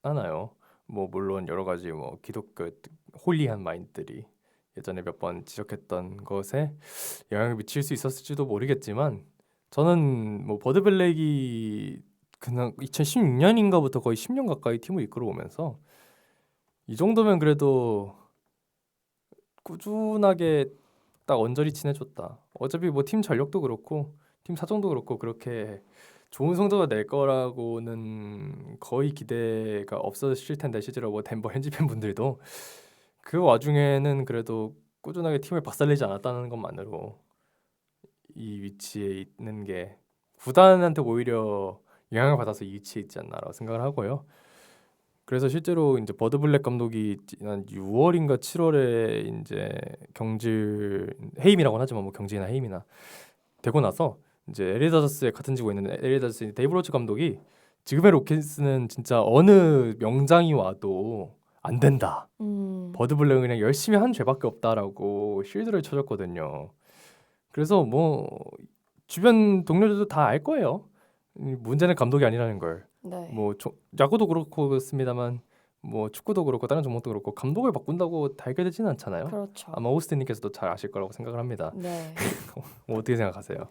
않아요. 뭐 물론 여러 가지 뭐 기독교 홀리한 마인드들이 예전에 몇 번 지적했던 것에 영향을 미칠 수 있었을지도 모르겠지만 저는 뭐 버드 블랙이 그냥 2016년인가부터 거의 10년 가까이 팀을 이끌어오면서 이 정도면 그래도 꾸준하게 딱 언저리 지내줬다. 어차피 뭐 팀 전력도 그렇고 팀 사정도 그렇고 그렇게 좋은 성적을 낼 거라고는 거의 기대가 없으실 텐데 실제로 뭐 덴버 현지 팬분들도 그 와중에는 그래도 꾸준하게 팀을 박살내지 않았다는 것만으로 이 위치에 있는 게 구단한테 오히려 영향을 받아서 이 위치에 있지 않나라고 생각을 하고요. 그래서 실제로 이제 버드 블랙 감독이 지난 6월인가 7월에 이제 경질 해임이라고는 하지만 뭐 경질이나 해임이나 되고 나서 이제 LA 다저스에 같은 지구에 있는 LA 다저스 데이브 로즈 감독이 지금의 로켓스는 진짜 어느 명장이 와도 안 된다. 음. 버드 블랙은 그냥 열심히 한 죄밖에 없다라고 쉴드를 쳐줬거든요. 그래서 뭐 주변 동료들도 다 알 거예요. 문제는 감독이 아니라는 걸. 네. 뭐 야구도 그렇습니다만 뭐 축구도 그렇고 다른 종목도 그렇고 감독을 바꾼다고 다 해결되지는 않잖아요. 그렇죠. 아마 오스틴님께서도 잘 아실 거라고 생각을 합니다. 네. 뭐 어떻게 생각하세요?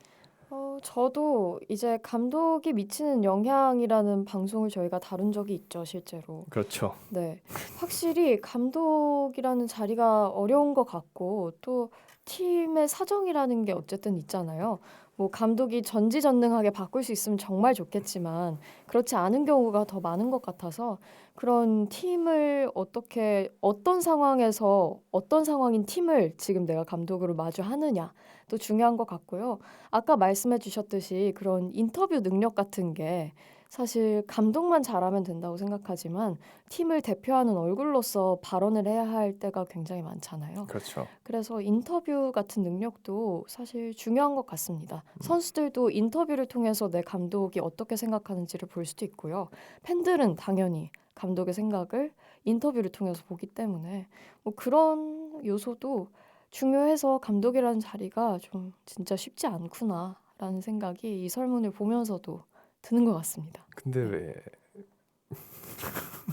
저도 이제 감독이 미치는 영향이라는 방송을 저희가 다룬 적이 있죠, 실제로. 그렇죠. 네. 확실히 감독이라는 자리가 어려운 것 같고 또 팀의 사정이라는 게 어쨌든 있잖아요. 뭐 감독이 전지전능하게 바꿀 수 있으면 정말 좋겠지만 그렇지 않은 경우가 더 많은 것 같아서 그런 팀을 어떻게 어떤 상황에서 어떤 상황인 팀을 지금 내가 감독으로 마주하느냐 또 중요한 것 같고요. 아까 말씀해 주셨듯이 그런 인터뷰 능력 같은 게 사실 감독만 잘하면 된다고 생각하지만 팀을 대표하는 얼굴로서 발언을 해야 할 때가 굉장히 많잖아요. 그렇죠. 그래서 인터뷰 같은 능력도 사실 중요한 것 같습니다. 선수들도 인터뷰를 통해서 내 감독이 어떻게 생각하는지를 볼 수도 있고요. 팬들은 당연히 감독의 생각을 인터뷰를 통해서 보기 때문에 뭐 그런 요소도 중요해서 감독이라는 자리가 좀 진짜 쉽지 않구나라는 생각이 이 설문을 보면서도 드는 것 같습니다. 근데 왜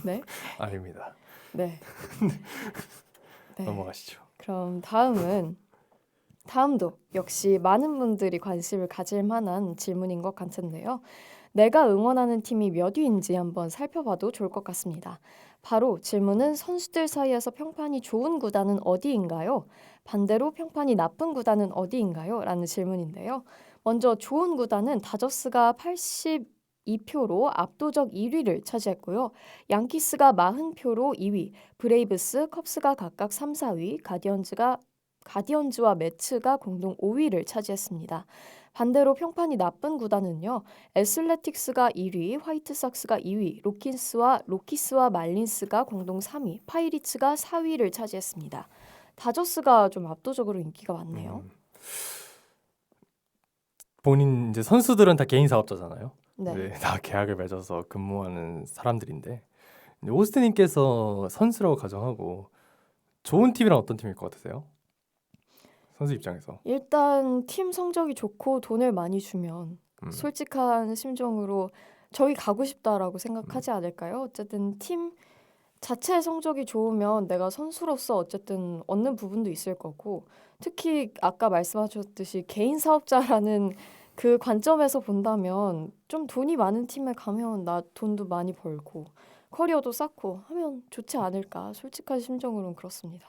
네, 아닙니다. 네, 네. 넘어가시죠. 그럼 다음도 역시 많은 분들이 관심을 가질 만한 질문인 것 같은데요. 내가 응원하는 팀이 몇 위인지 한번 살펴봐도 좋을 것 같습니다. 바로 질문은 선수들 사이에서 평판이 좋은 구단은 어디인가요? 반대로 평판이 나쁜 구단은 어디인가요? 라는 질문인데요. 먼저 좋은 구단은 다저스가 82표로 압도적 1위를 차지했고요. 양키스가 40표로 2위, 브레이브스, 컵스가 각각 3, 4위, 가디언즈와 매츠가 공동 5위를 차지했습니다. 반대로 평판이 나쁜 구단은요. 애슬레틱스가 1위, 화이트삭스가 2위, 로키스와 말린스가 공동 3위, 파이리츠가 4위를 차지했습니다. 다저스가 좀 압도적으로 인기가 많네요. 본인 이제 선수들은 다 개인 사업자잖아요. 네. 네, 다 계약을 맺어서 근무하는 사람들인데 오스틴님께서 선수라고 가정하고 좋은 팀이랑 어떤 팀일 것 같으세요? 선수 입장에서. 일단 팀 성적이 좋고 돈을 많이 주면 솔직한 심정으로 저기 가고 싶다라고 생각하지 않을까요? 어쨌든 팀 자체 성적이 좋으면 내가 선수로서 어쨌든 얻는 부분도 있을 거고 특히 아까 말씀하셨듯이 개인 사업자라는 그 관점에서 본다면 좀 돈이 많은 팀에 가면 나 돈도 많이 벌고 커리어도 쌓고 하면 좋지 않을까 솔직한 심정으로는 그렇습니다.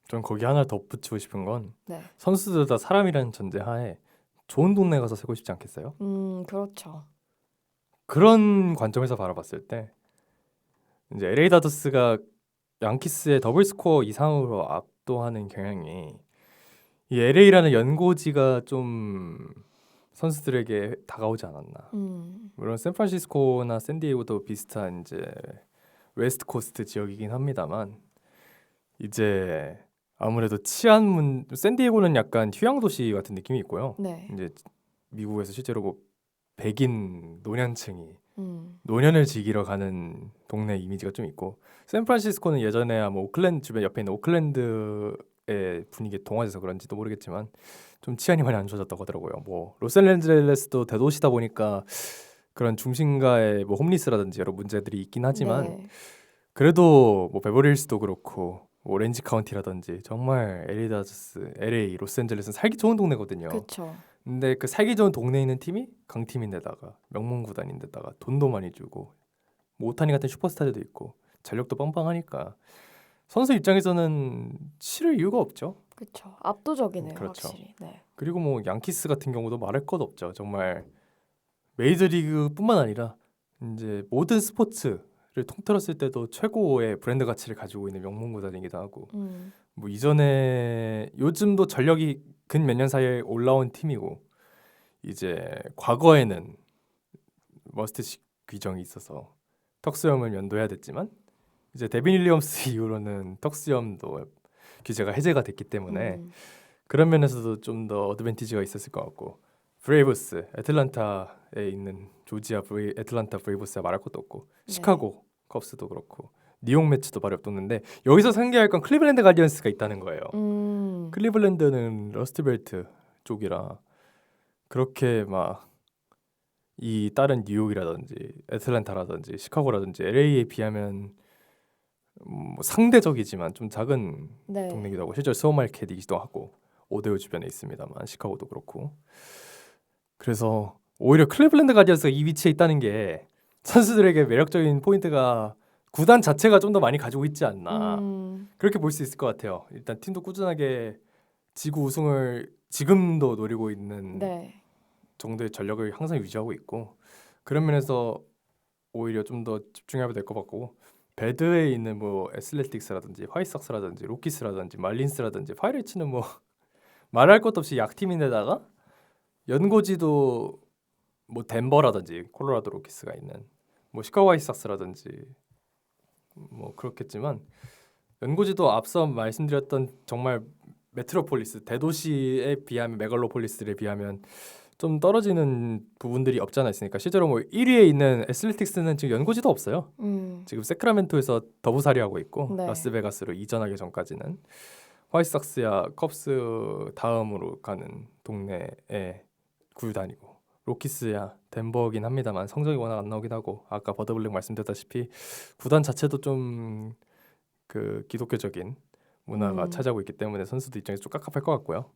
전 거기 하나 덧붙이고 싶은 건 네. 선수들 다 사람이라는 전제하에 좋은 동네 가서 살고 싶지 않겠어요? 그렇죠. 그런 관점에서 바라봤을 때 이제 LA 다저스가 양키스의 더블 스코어 이상으로 압도하는 경향이 이 LA라는 연고지가 좀 선수들에게 다가오지 않았나. 물론 샌프란시스코나 샌디에이고도 비슷한 이제 웨스트 코스트 지역이긴 합니다만 이제 아무래도 샌디에이고는 약간 휴양 도시 같은 느낌이 있고요. 네. 이제 미국에서 실제로 뭐 백인 노년층이 음. 노년을 즐기러 가는 동네 이미지가 좀 있고 샌프란시스코는 예전에야 뭐 오클랜드 주변 옆에 있는 오클랜드의 분위기에 동화돼서 그런지도 모르겠지만 좀 치안이 많이 안 좋아졌다고 하더라고요. 뭐 로스앤젤레스도 대도시다 보니까 그런 중심가에 뭐 홈리스라든지 여러 문제들이 있긴 하지만 네. 그래도 뭐 베버리힐스도 그렇고 뭐 오렌지 카운티라든지 정말 LA 다저스, LA, 로스앤젤레스는 살기 좋은 동네거든요. 그렇죠. 근데 그 살기 좋은 동네에 있는 팀이 강팀인데다가 명문 구단인데다가 돈도 많이 주고 뭐 오타니 같은 슈퍼스타들도 있고 전력도 빵빵하니까 선수 입장에서는 싫을 이유가 없죠. 그렇죠. 압도적이네요, 그렇죠. 확실히. 네. 그리고 뭐 양키스 같은 경우도 말할 것 없죠. 정말 메이저리그뿐만 아니라 이제 모든 스포츠를 통틀었을 때도 최고의 브랜드 가치를 가지고 있는 명문 구단이기도 하고 뭐 이전에 요즘도 전력이 근 몇 년 사이에 올라온 팀이고 이제 과거에는 머스트식 규정이 있어서 턱수염을 면도해야 됐지만 이제 데빈 윌리엄스 이후로는 턱수염도 규제가 해제가 됐기 때문에 그런 면에서도 좀 더 어드밴티지가 있었을 것 같고 브레이브스 애틀란타에 있는 애틀란타 브레이브스가 말할 것도 없고 네. 시카고 컵스도 그렇고 뉴욕 매치도 말이 없었는데 여기서 상기할 건 클리블랜드 가디언스가 있다는 거예요. 클리블랜드는 러스트벨트 쪽이라 그렇게 막 이 다른 뉴욕이라든지 애틀랜타라든지 시카고라든지 LA에 비하면 뭐 상대적이지만 좀 작은 네. 동네기도 하고 실제로 스모마켓이기도 하고 오데오 주변에 있습니다만 시카고도 그렇고 그래서 오히려 클리블랜드 가디언스가 이 위치에 있다는 게 선수들에게 매력적인 포인트가 구단 자체가 좀 더 많이 가지고 있지 않나 그렇게 볼 수 있을 것 같아요. 일단 팀도 꾸준하게 지구 우승을 지금도 노리고 있는 네. 정도의 전력을 항상 유지하고 있고 그런 면에서 오히려 좀 더 집중해야 될 것 같고 배드에 있는 뭐 애슬레틱스라든지 화이트삭스라든지 로키스라든지 말린스라든지 파이레츠는 뭐 말할 것도 없이 약팀인데다가 연고지도 뭐 덴버라든지 콜로라도 로키스가 있는 뭐 시카고 화이트삭스라든지 뭐 그렇겠지만 연고지도 앞서 말씀드렸던 정말 메트로폴리스 대도시에 비하면 메갈로폴리스에 비하면 좀 떨어지는 부분들이 없지 않아 있으니까 실제로 뭐 1위에 있는 애슬레틱스는 지금 연고지도 없어요. 지금 세크라멘토에서 더부살이하고 있고 네. 라스베가스로 이전하기 전까지는 화이트삭스야 컵스 다음으로 가는 동네의 구단이고 로키스야 덴버긴 합니다만 성적이 워낙 안 나오긴 하고 아까 버드블랙 말씀드렸다시피 구단 자체도 좀 그 기독교적인 문화가 차지하고 있기 때문에 선수들 입장에서 좀 깝깝할 것 같고요.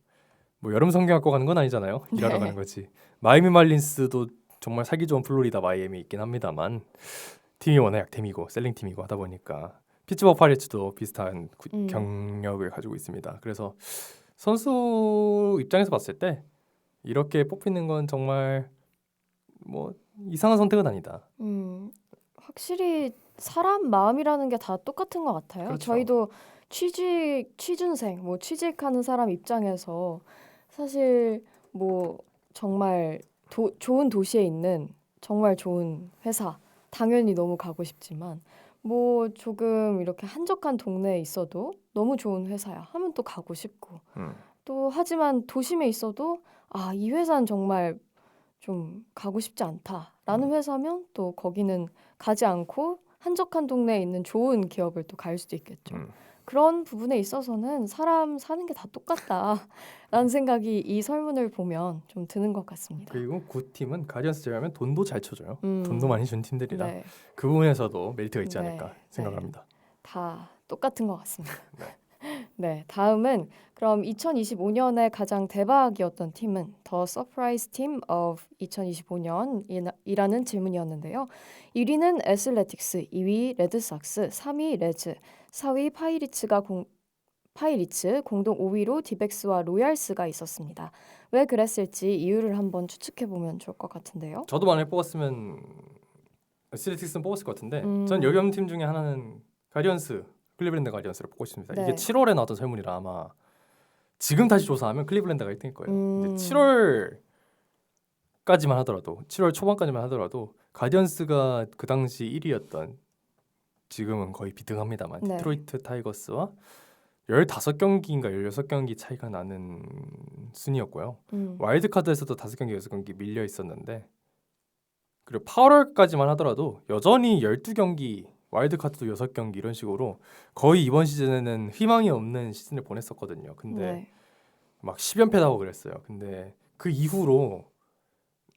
뭐 여름 성경학과 가는 건 아니잖아요. 일하러 네. 가는 거지. 마이애미 말린스도 정말 살기 좋은 플로리다 마이애미 있긴 합니다만 팀이 워낙 약팀이고 셀링 팀이고 하다 보니까 피츠버그 파이레츠도 비슷한 경력을 가지고 있습니다. 그래서 선수 입장에서 봤을 때 이렇게 뽑히는 건 정말 뭐 이상한 선택은 아니다. 확실히 사람 마음이라는 게 다 똑같은 것 같아요. 그렇죠. 저희도 취준생, 뭐 취직하는 사람 입장에서 사실 뭐 정말 좋은 도시에 있는 정말 좋은 회사 당연히 너무 가고 싶지만 뭐 조금 이렇게 한적한 동네에 있어도 너무 좋은 회사야 하면 또 가고 싶고 또 하지만 도심에 있어도 아, 이 회사는 정말 좀 가고 싶지 않다라는 회사면 또 거기는 가지 않고 한적한 동네에 있는 좋은 기업을 또 갈 수도 있겠죠. 그런 부분에 있어서는 사람 사는 게 다 똑같다라는 생각이 이 설문을 보면 좀 드는 것 같습니다. 그리고 굿 팀은 가디언스 제외하면 돈도 잘 쳐줘요. 음. 돈도 많이 준 팀들이라 네. 그 부분에서도 메리트가 있지 네. 않을까 네. 생각합니다. 다 똑같은 것 같습니다. 네. 네, 다음은 그럼 2025년에 가장 대박이었던 팀은 The Surprise Team of 2025년이라는 질문이었는데요. 1위는 애슬레틱스, 2위 레드삭스, 3위 레즈, 4위 파이리츠, 공동 5위로 디백스와 로얄스가 있었습니다. 왜 그랬을지 이유를 한번 추측해 보면 좋을 것 같은데요. 저도 만약에 뽑았으면 애슬레틱스는 뽑았을 것 같은데 전 음. 여기 없는 팀 중에 하나는 가디언스, 클리블랜드 가디언스를 뽑고 싶습니다. 네. 이게 7월에 나왔던 설문이라 아마 지금 다시 조사하면 클리블랜드가 1등일 거예요. 근데 음. 7월까지만 하더라도 7월 초반까지만 하더라도 가디언스가 그 당시 1위였던 지금은 거의 비등합니다만 네. 디트로이트 타이거스와 15경기인가 16경기 차이가 나는 순위였고요. 와일드카드에서도 5경기, 6경기 밀려 있었는데 그리고 8월까지만 하더라도 여전히 12경기, 와일드카드도 6경기 이런 식으로 거의 이번 시즌에는 희망이 없는 시즌을 보냈었거든요. 근데 네. 막 10연패 하고 그랬어요. 근데 그 이후로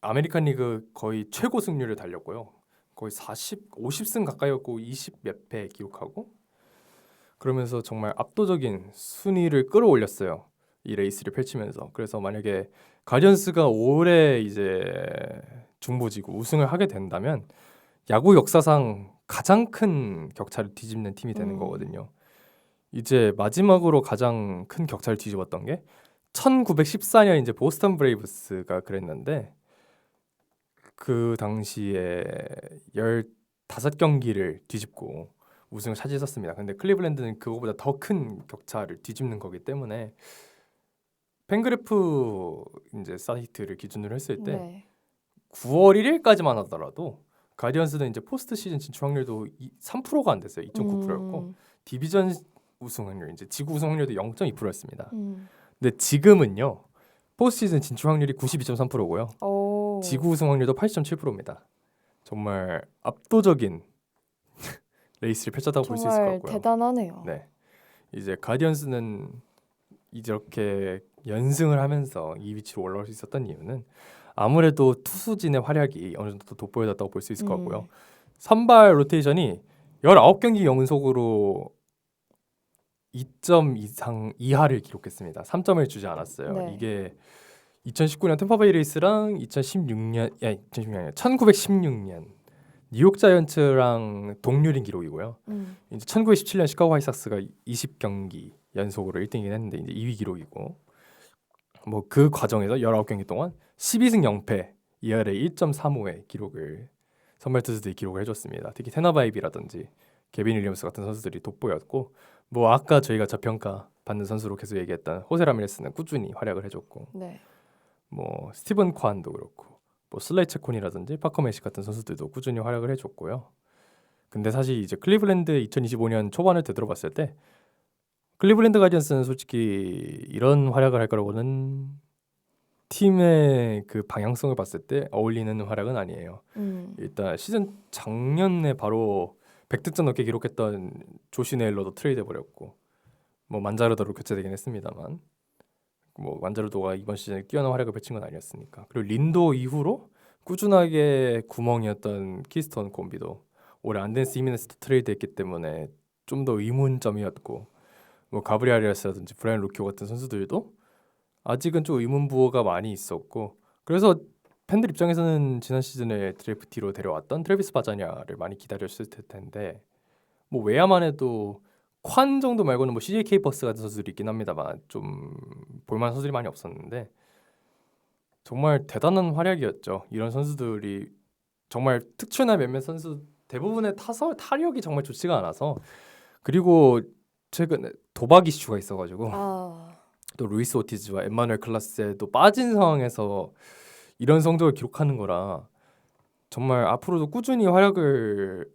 아메리칸 리그 거의 최고 승률을 달렸고요. 거의 50승 가까이였고 20 몇 패 기록하고 그러면서 정말 압도적인 순위를 끌어올렸어요. 이 레이스를 펼치면서. 그래서 만약에 가디언스가 올해 이제 중보지구 우승을 하게 된다면 야구 역사상 가장 큰 격차를 뒤집는 팀이 되는 거거든요. 이제 마지막으로 가장 큰 격차를 뒤집었던 게 1914년 이제 보스턴 브레이브스가 그랬는데 그 당시에 15경기를 뒤집고 우승을 차지했었습니다. 근데 클리블랜드는 그거보다 더 큰 격차를 뒤집는 거기 때문에 팬그래프 이제 사이트를 기준으로 했을 때 네. 9월 1일까지만 하더라도 가디언스는 이제 포스트 시즌 진출 확률도 3%가 안 됐어요. 2.9%였고 디비전 우승 확률 이제 지구 우승 확률도 0.2%였습니다. 근데 지금은요. 포스트 시즌 진출 확률이 92.3%고요. 오. 지구 우승 확률도 80.7%입니다. 정말 압도적인 레이스를 펼쳤다고 볼 수 있을 것 정말 같고요. 대단하네요. 네. 이제 가디언스는 이렇게 연승을 하면서 이 위치로 올라올 수 있었던 이유는 아무래도 투수진의 활약이 어느 정도 돋보여졌다고 볼 수 있을 것 같고요. 선발 로테이션이 19경기 연속으로 2점 이상 이하를 기록했습니다. 3점을 주지 않았어요. 네. 이게 2019년 템파베이 레이스랑 2016년 1916년 뉴욕 자이언츠랑 동률인 기록이고요. 이제 1917년 시카고 화이삭스가 20경기 연속으로 1등이긴 했는데 이제 2위 기록이고 뭐 그 과정에서 19경기 동안 12승 0패 ERA 1.35의 기록을 선발 투수들이 기록을 해줬습니다. 특히 테나바이비라든지 개빈 윌리엄스 같은 선수들이 돋보였고 뭐 아까 저희가 저평가 받는 선수로 계속 얘기했던 호세 라미레스는 꾸준히 활약을 해줬고 네. 뭐 스티븐 콴도 그렇고 뭐 슬레이처 콘이라든지 파커 매시 같은 선수들도 꾸준히 활약을 해줬고요. 근데 사실 이제 클리블랜드 2025년 초반을 되돌아봤을 때 클리블랜드 가디언스는 솔직히 이런 활약을 할 거라고는 팀의 그 방향성을 봤을 때 어울리는 활약은 아니에요. 일단 시즌 작년에 바로 100득점 넘게 기록했던 조시 네일러도 트레이드 해버렸고 뭐 만자르도로 교체되긴 했습니다만 뭐 만자르도가 이번 시즌에 뛰어난 활약을 펼친 건 아니었으니까. 그리고 린도 이후로 꾸준하게 구멍이었던 키스톤 콤비도 올해 안덴스 히메네스도 트레이드했기 때문에 좀 더 의문점이었고 뭐 가브리아리아스라든지 브라이언 루키오 같은 선수들도 아직은 좀 의문부호가 많이 있었고 그래서 팬들 입장에서는 지난 시즌에 드래프티로 데려왔던 트래비스 바자냐를 많이 기다렸을 텐데 뭐 외야만 해도 콴 정도 말고는 뭐 CJ 케이퍼스 같은 선수들이 있긴 합니다만 좀 볼만한 선수들이 많이 없었는데 정말 대단한 활약이었죠. 이런 선수들이 정말 특출난 몇몇 선수 대부분의 타력이 정말 좋지가 않아서 그리고 최근에 도박 이슈가 있어가지고 또 루이스 오티즈와 엠마누엘 클라스에도 빠진 상황에서 이런 성적을 기록하는 거라 정말 앞으로도 꾸준히 활약을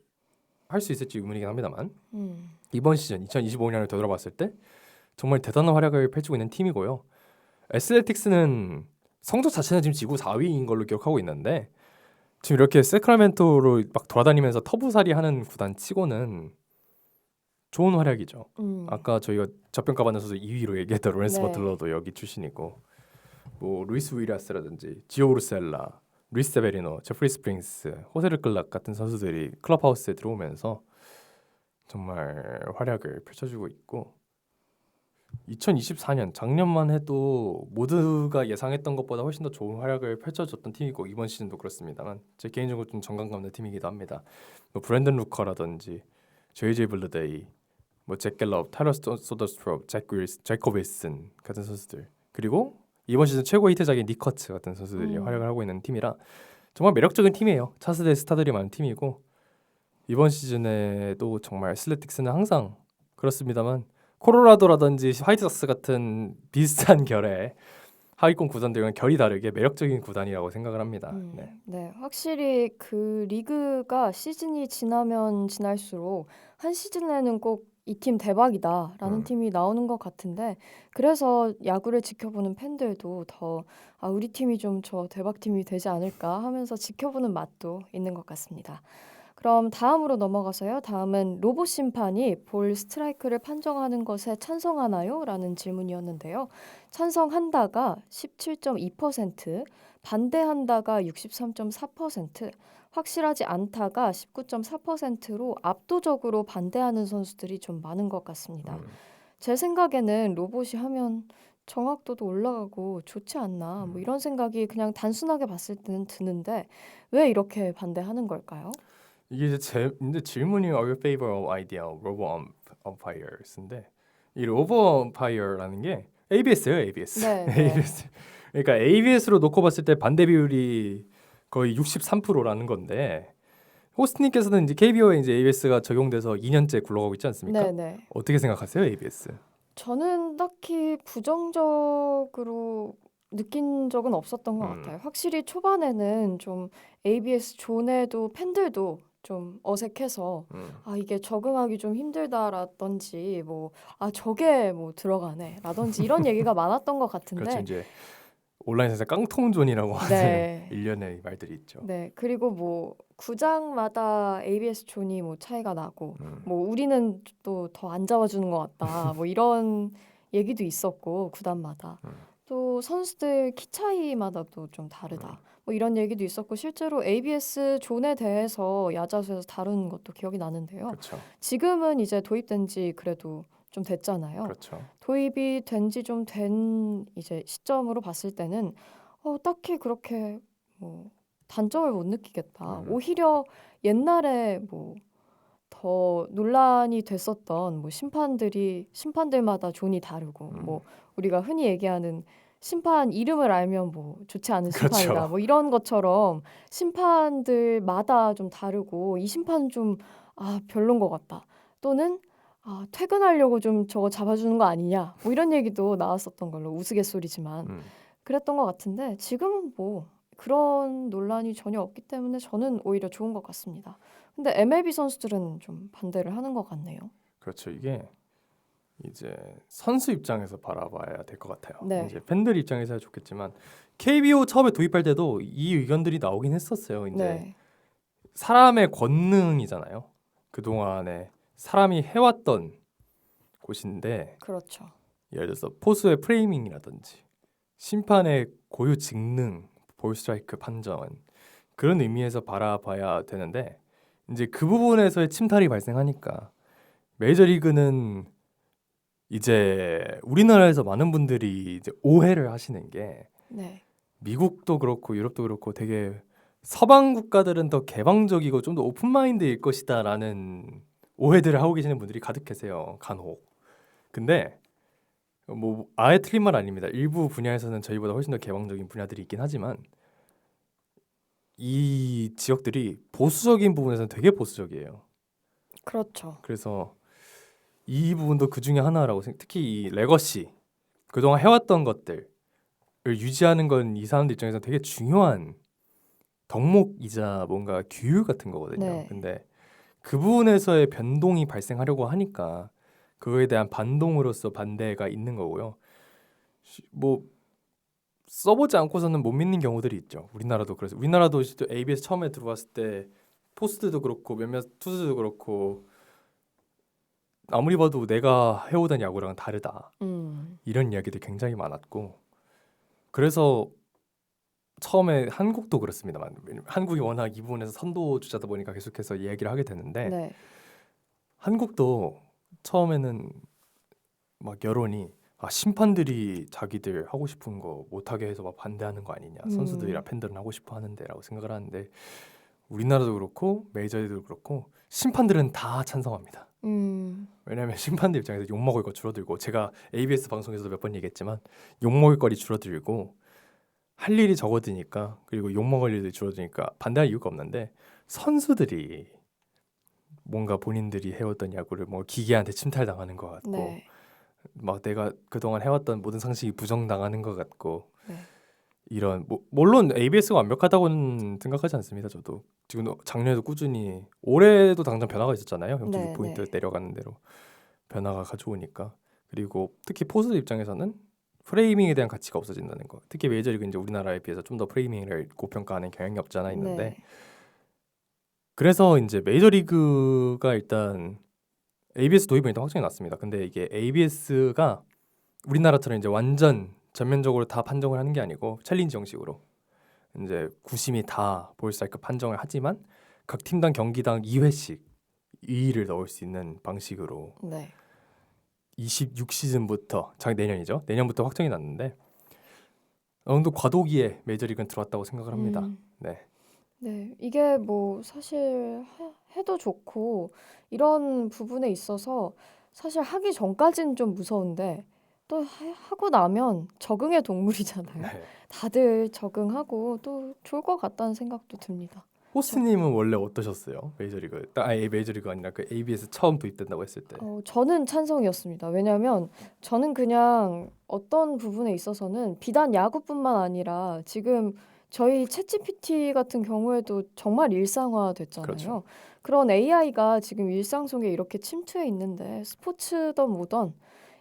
할 수 있을지 의문이긴 합니다만 이번 시즌 2025년을 되돌아봤을 때 정말 대단한 활약을 펼치고 있는 팀이고요. 애슬레틱스는 성적 자체는 지금 지구 4위인 걸로 기록하고 있는데 지금 이렇게 세크라멘토로 막 돌아다니면서 터부살이 하는 구단 치고는 좋은 활약이죠. 아까 저희가 저평가 받는 선수 2위로 얘기했던 로렌스 네. 버틀러도 여기 출신이고 뭐 루이스 우리아스라든지 지오 우르셀라, 루이스 세베리노, 제프리 스프링스, 호세 르클락 같은 선수들이 클럽하우스에 들어오면서 정말 활약을 펼쳐주고 있고 2024년 작년만 해도 모두가 예상했던 것보다 훨씬 더 좋은 활약을 펼쳐줬던 팀이고 이번 시즌도 그렇습니다만 제 개인적으로 좀 정감 가는 팀이기도 합니다. 뭐 브랜든 루커라든지 JJ 블루데이, 뭐 잭 갤럽, 타일러 소더스트롭, 제이콥 윌슨 같은 선수들 그리고 이번 시즌 최고 히트작인 니커츠 같은 선수들이 활약을 하고 있는 팀이라 정말 매력적인 팀이에요. 차세대 스타들이 많은 팀이고 이번 시즌에도 정말 슬래틱스는 항상 그렇습니다만 코로라도라든지 화이트삭스 같은 비슷한 결의 하위권 구단들과는 결이 다르게 매력적인 구단이라고 생각을 합니다. 네. 네, 확실히 그 리그가 시즌이 지나면 지날수록 한 시즌에는 꼭 이 팀 대박이다라는 팀이 나오는 것 같은데 그래서 야구를 지켜보는 팬들도 더 우리 팀이 좀 저 대박팀이 되지 않을까 하면서 지켜보는 맛도 있는 것 같습니다. 그럼 다음으로 넘어가서요. 다음은 로봇 심판이 볼 스트라이크를 판정하는 것에 찬성하나요? 라는 질문이었는데요. 찬성한다가 17.2%, 반대한다가 63.4%, 확실하지 않다가 19.4%로 압도적으로 반대하는 선수들이 좀 많은 것 같습니다. 제 생각에는 로봇이 하면 정확도도 올라가고 좋지 않나 뭐 이런 생각이 그냥 단순하게 봤을 때는 드는데 왜 이렇게 반대하는 걸까요? 이게 이제 질문이 Are you favor of ideal robot umpires?인데 이 로봇 umpire라는 게 ABS예요, ABS. 네, 네. ABS. 그러니까 ABS로 놓고 봤을 때 반대 비율이 거의 63%라는 건데 호스트님께서는 이제 KBO에 이제 ABS가 적용돼서 2년째 굴러가고 있지 않습니까? 네, 네. 어떻게 생각하세요, ABS? 저는 딱히 부정적으로 느낀 적은 없었던 것 같아요. 확실히 초반에는 좀 ABS 존에도 팬들도 좀 어색해서 이게 적응하기 좀 힘들다라든지 뭐 저게 뭐 들어가네라든지 이런 얘기가 많았던 것 그렇죠. 같은데 이제 온라인에서 깡통존이라고 하는 네. 일련의 말들이 있죠. 네, 그리고 뭐 구장마다 ABS 존이 뭐 차이가 나고 뭐 우리는 또 더 안 잡아주는 것 같다 뭐 이런 얘기도 있었고 구단마다 또 선수들 키 차이마다도 좀 다르다 뭐 이런 얘기도 있었고 실제로 ABS 존에 대해서 야자수에서 다룬 것도 기억이 나는데요. 그렇죠. 지금은 이제 도입된 지 그래도 좀 됐잖아요. 그렇죠. 도입이 된 지 좀 된 이제 시점으로 봤을 때는 딱히 그렇게 뭐 단점을 못 느끼겠다. 오히려 옛날에 뭐 더 논란이 됐었던 뭐 심판들마다 존이 다르고 뭐 우리가 흔히 얘기하는 심판 이름을 알면 뭐 좋지 않은 심판이다. 그렇죠. 뭐 이런 것처럼 심판들마다 좀 다르고 이 심판은 좀 별론 것 같다. 또는 퇴근하려고 좀 저거 잡아주는 거 아니냐. 뭐 이런 얘기도 나왔었던 걸로 우스갯소리지만 그랬던 것 같은데 지금은 뭐 그런 논란이 전혀 없기 때문에 저는 오히려 좋은 것 같습니다. 근데 MLB 선수들은 좀 반대를 하는 것 같네요. 그렇죠. 이게 이제 선수 입장에서 바라봐야 될 것 같아요. 네. 이제 팬들 입장에서야 좋겠지만 KBO 처음에 도입할 때도 이 의견들이 나오긴 했었어요. 이제 네. 사람의 권능이잖아요. 그동안에 사람이 해왔던 곳인데 그렇죠. 예를 들어서 포수의 프레이밍이라든지 심판의 고유 직능, 볼 스트라이크 판정 그런 의미에서 바라봐야 되는데 이제 그 부분에서의 침탈이 발생하니까 메이저리그는 이제 우리나라에서 많은 분들이 이제 오해를 하시는 게 네. 미국도 그렇고 유럽도 그렇고 되게 서방 국가들은 더 개방적이고 좀 더 오픈 마인드일 것이다라는 오해들을 하고 계시는 분들이 가득 계세요. 간혹. 근데 뭐 아예 틀린 말 아닙니다. 일부 분야에서는 저희보다 훨씬 더 개방적인 분야들이 있긴 하지만 이 지역들이 보수적인 부분에서는 되게 보수적이에요. 그렇죠. 그래서 이 부분도 그 중에 하나라고 특히 이 레거시 그동안 해왔던 것들을 유지하는 건 이 사람들 입장에서 되게 중요한 덕목이자 뭔가 규율 같은 거거든요. 네. 근데 그 부분에서의 변동이 발생하려고 하니까 그거에 대한 반동으로서 반대가 있는 거고요. 뭐 써보지 않고서는 못 믿는 경우들이 있죠. 우리나라도 그래서 우리나라도 ABS 처음에 들어왔을 때 포스트도 그렇고 몇몇 투수도 그렇고 아무리 봐도 내가 해오던 야구랑은 다르다. 이런 이야기들 굉장히 많았고 그래서 처음에 한국도 그렇습니다만 한국이 워낙 이 부분에서 선도주자다 보니까 계속해서 이야기를 하게 되는데 네. 한국도 처음에는 막 여론이 심판들이 자기들 하고 싶은 거 못하게 해서 막 반대하는 거 아니냐, 선수들이랑 팬들은 하고 싶어 하는데라고 생각을 하는데 우리나라도 그렇고 메이저리그도 그렇고 심판들은 다 찬성합니다. 왜냐하면 심판들 입장에서 욕먹을 거 줄어들고, 제가 ABS 방송에서도 몇 번 얘기했지만 욕먹을 거리 줄어들고 할 일이 적어지니까, 그리고 욕먹을 일이 줄어드니까 반대할 이유가 없는데, 선수들이 뭔가 본인들이 해왔던 야구를 뭐 기계한테 침탈당하는 것 같고 네. 막 내가 그동안 해왔던 모든 상식이 부정당하는 것 같고, 네. 이런 물론 ABS가 완벽하다고는 생각하지 않습니다. 저도 지금 작년에도 꾸준히, 올해도 당장 변화가 있었잖아요. 0.6포인트 내려가는 대로 변화가 가져오니까. 그리고 특히 포수들 입장에서는 프레이밍에 대한 가치가 없어진다는 거. 특히 메이저리그 이제 우리나라에 비해서 좀 더 프레이밍을 고평가하는 경향이 없지 않아 있는데, 네. 그래서 이제 메이저리그가 일단 ABS 도입은 일단 확정이 났습니다. 근데 이게 ABS가 우리나라처럼 이제 완전 전면적으로 다 판정을 하는 게 아니고 챌린지 형식으로 이제 구심이 다 볼스트라이크 판정을 하지만 각 팀당 경기당 2회씩 2위를 넣을 수 있는 방식으로 네. 26시즌부터 내년이죠. 내년부터 확정이 났는데 어느 정도 과도기에 메이저리그는 들어왔다고 생각을 합니다. 네. 네, 이게 뭐 사실 해도 좋고 이런 부분에 있어서 사실 하기 전까지는 좀 무서운데 또 하고 나면 적응의 동물이잖아요. 네. 다들 적응하고 또 좋을 것 같다는 생각도 듭니다. 호스님은 원래 어떠셨어요? 메이저리그, 메이저리가 아니라 그 ABS 처음 도입된다고 했을 때. 저는 찬성이었습니다. 왜냐하면 저는 그냥 어떤 부분에 있어서는 비단 야구뿐만 아니라 지금 저희 챗GPT 같은 경우에도 정말 일상화됐잖아요. 그렇죠. 그런 AI가 지금 일상 속에 이렇게 침투해 있는데 스포츠든 뭐든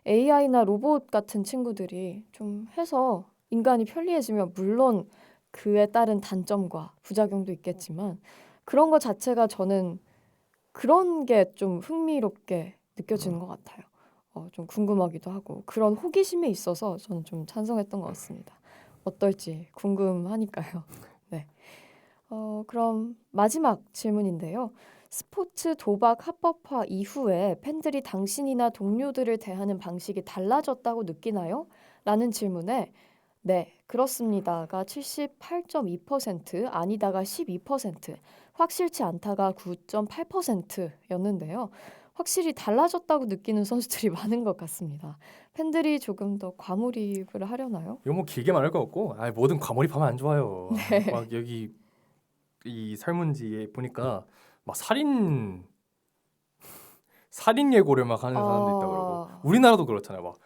AI나 로봇 같은 친구들이 좀 해서 인간이 편리해지면 물론 그에 따른 단점과 부작용도 있겠지만 그런 것 자체가 저는 그런 게 좀 흥미롭게 느껴지는 것 같아요. 좀 궁금하기도 하고 그런 호기심에 있어서 저는 좀 찬성했던 것 같습니다. 어떨지 궁금하니까요. 네. 그럼 마지막 질문인데요. 스포츠 도박 합법화 이후에 팬들이 당신이나 동료들을 대하는 방식이 달라졌다고 느끼나요? 라는 질문에 네, 그렇습니다가 78.2%, 아니다가 12%, 확실치 않다가 9.8%였는데요. 확실히 달라졌다고 느끼는 선수들이 많은 것 같습니다. 팬들이 조금 더 과몰입을 하려나요? 이거 뭐 길게 말할 거 없고, 뭐든 과몰입하면 안 좋아요. 막 여기 이 설문지에 보니까 막 살인 예고를 막 하는 사람도 있다 그러고, 우리나라도 그렇잖아요. 막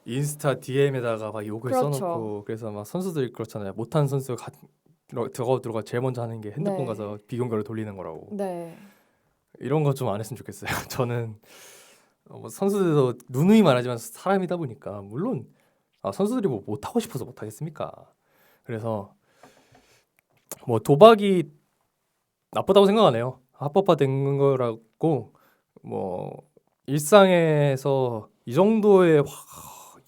인스타 DM에다가 막 욕을 그렇죠. 써놓고, 그래서 막 선수들이 그렇잖아요. 못하는 선수가 들어가 제일 먼저 하는 게 핸드폰 네. 가서 비공개로 돌리는 거라고. 네. 이런 거 좀 안 했으면 좋겠어요. 저는 뭐 선수들도 누누이 말하지만 사람이다 보니까, 물론 선수들이 뭐 못하고 싶어서 못하겠습니까? 그래서 뭐 도박이 나쁘다고 생각 안 해요. 합법화된 거라고 뭐 일상에서 이 정도의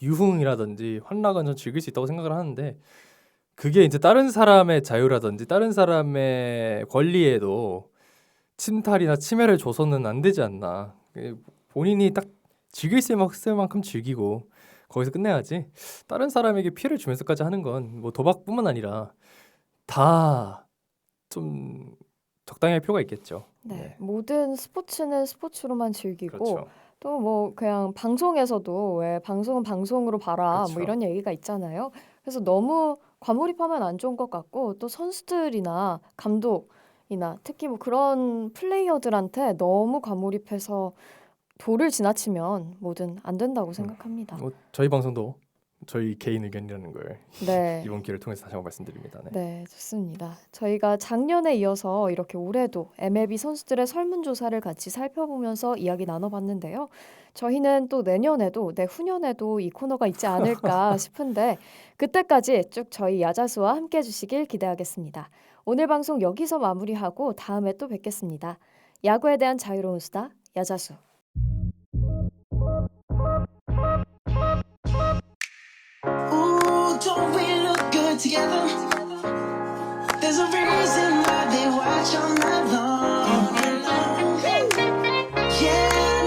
유흥이라든지 환락은 전 즐길 수 있다고 생각을 하는데, 그게 이제 다른 사람의 자유라든지 다른 사람의 권리에도 침탈이나 침해를 줘서는 안 되지 않나. 본인이 딱 즐길 쓸 만큼 즐기고 거기서 끝내야지, 다른 사람에게 피해를 주면서까지 하는 건 뭐 도박뿐만 아니라 다 좀 적당히 할 필요가 있겠죠. 네. 모든 스포츠는 스포츠로만 즐기고 그렇죠. 또 뭐 그냥 방송에서도 왜 방송은 방송으로 봐라 그렇죠. 뭐 이런 얘기가 있잖아요. 그래서 너무 과몰입하면 안 좋은 것 같고 또 선수들이나 감독이나 특히 뭐 그런 플레이어들한테 너무 과몰입해서 도를 지나치면 뭐든 안 된다고 생각합니다. 저희 방송도 저희 개인 의견이라는 걸 네. 이번 기회를 통해서 다시 한번 말씀드립니다. 네. 네, 좋습니다. 저희가 작년에 이어서 이렇게 올해도 MLB 선수들의 설문조사를 같이 살펴보면서 이야기 나눠봤는데요. 저희는 또 내년에도 내후년에도 이 코너가 있지 않을까 싶은데 그때까지 쭉 저희 야자수와 함께 해주시길 기대하겠습니다. 오늘 방송 여기서 마무리하고 다음에 또 뵙겠습니다. 야구에 대한 자유로운 수다, 야자수. Ooh, don't we look good together? There's a reason why they watch all night long. Yeah.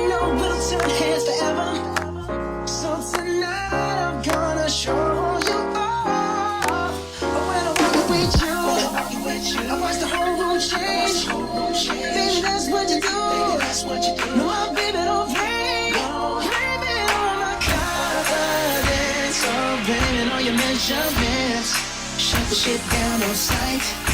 jump in, shut the shit down on sight.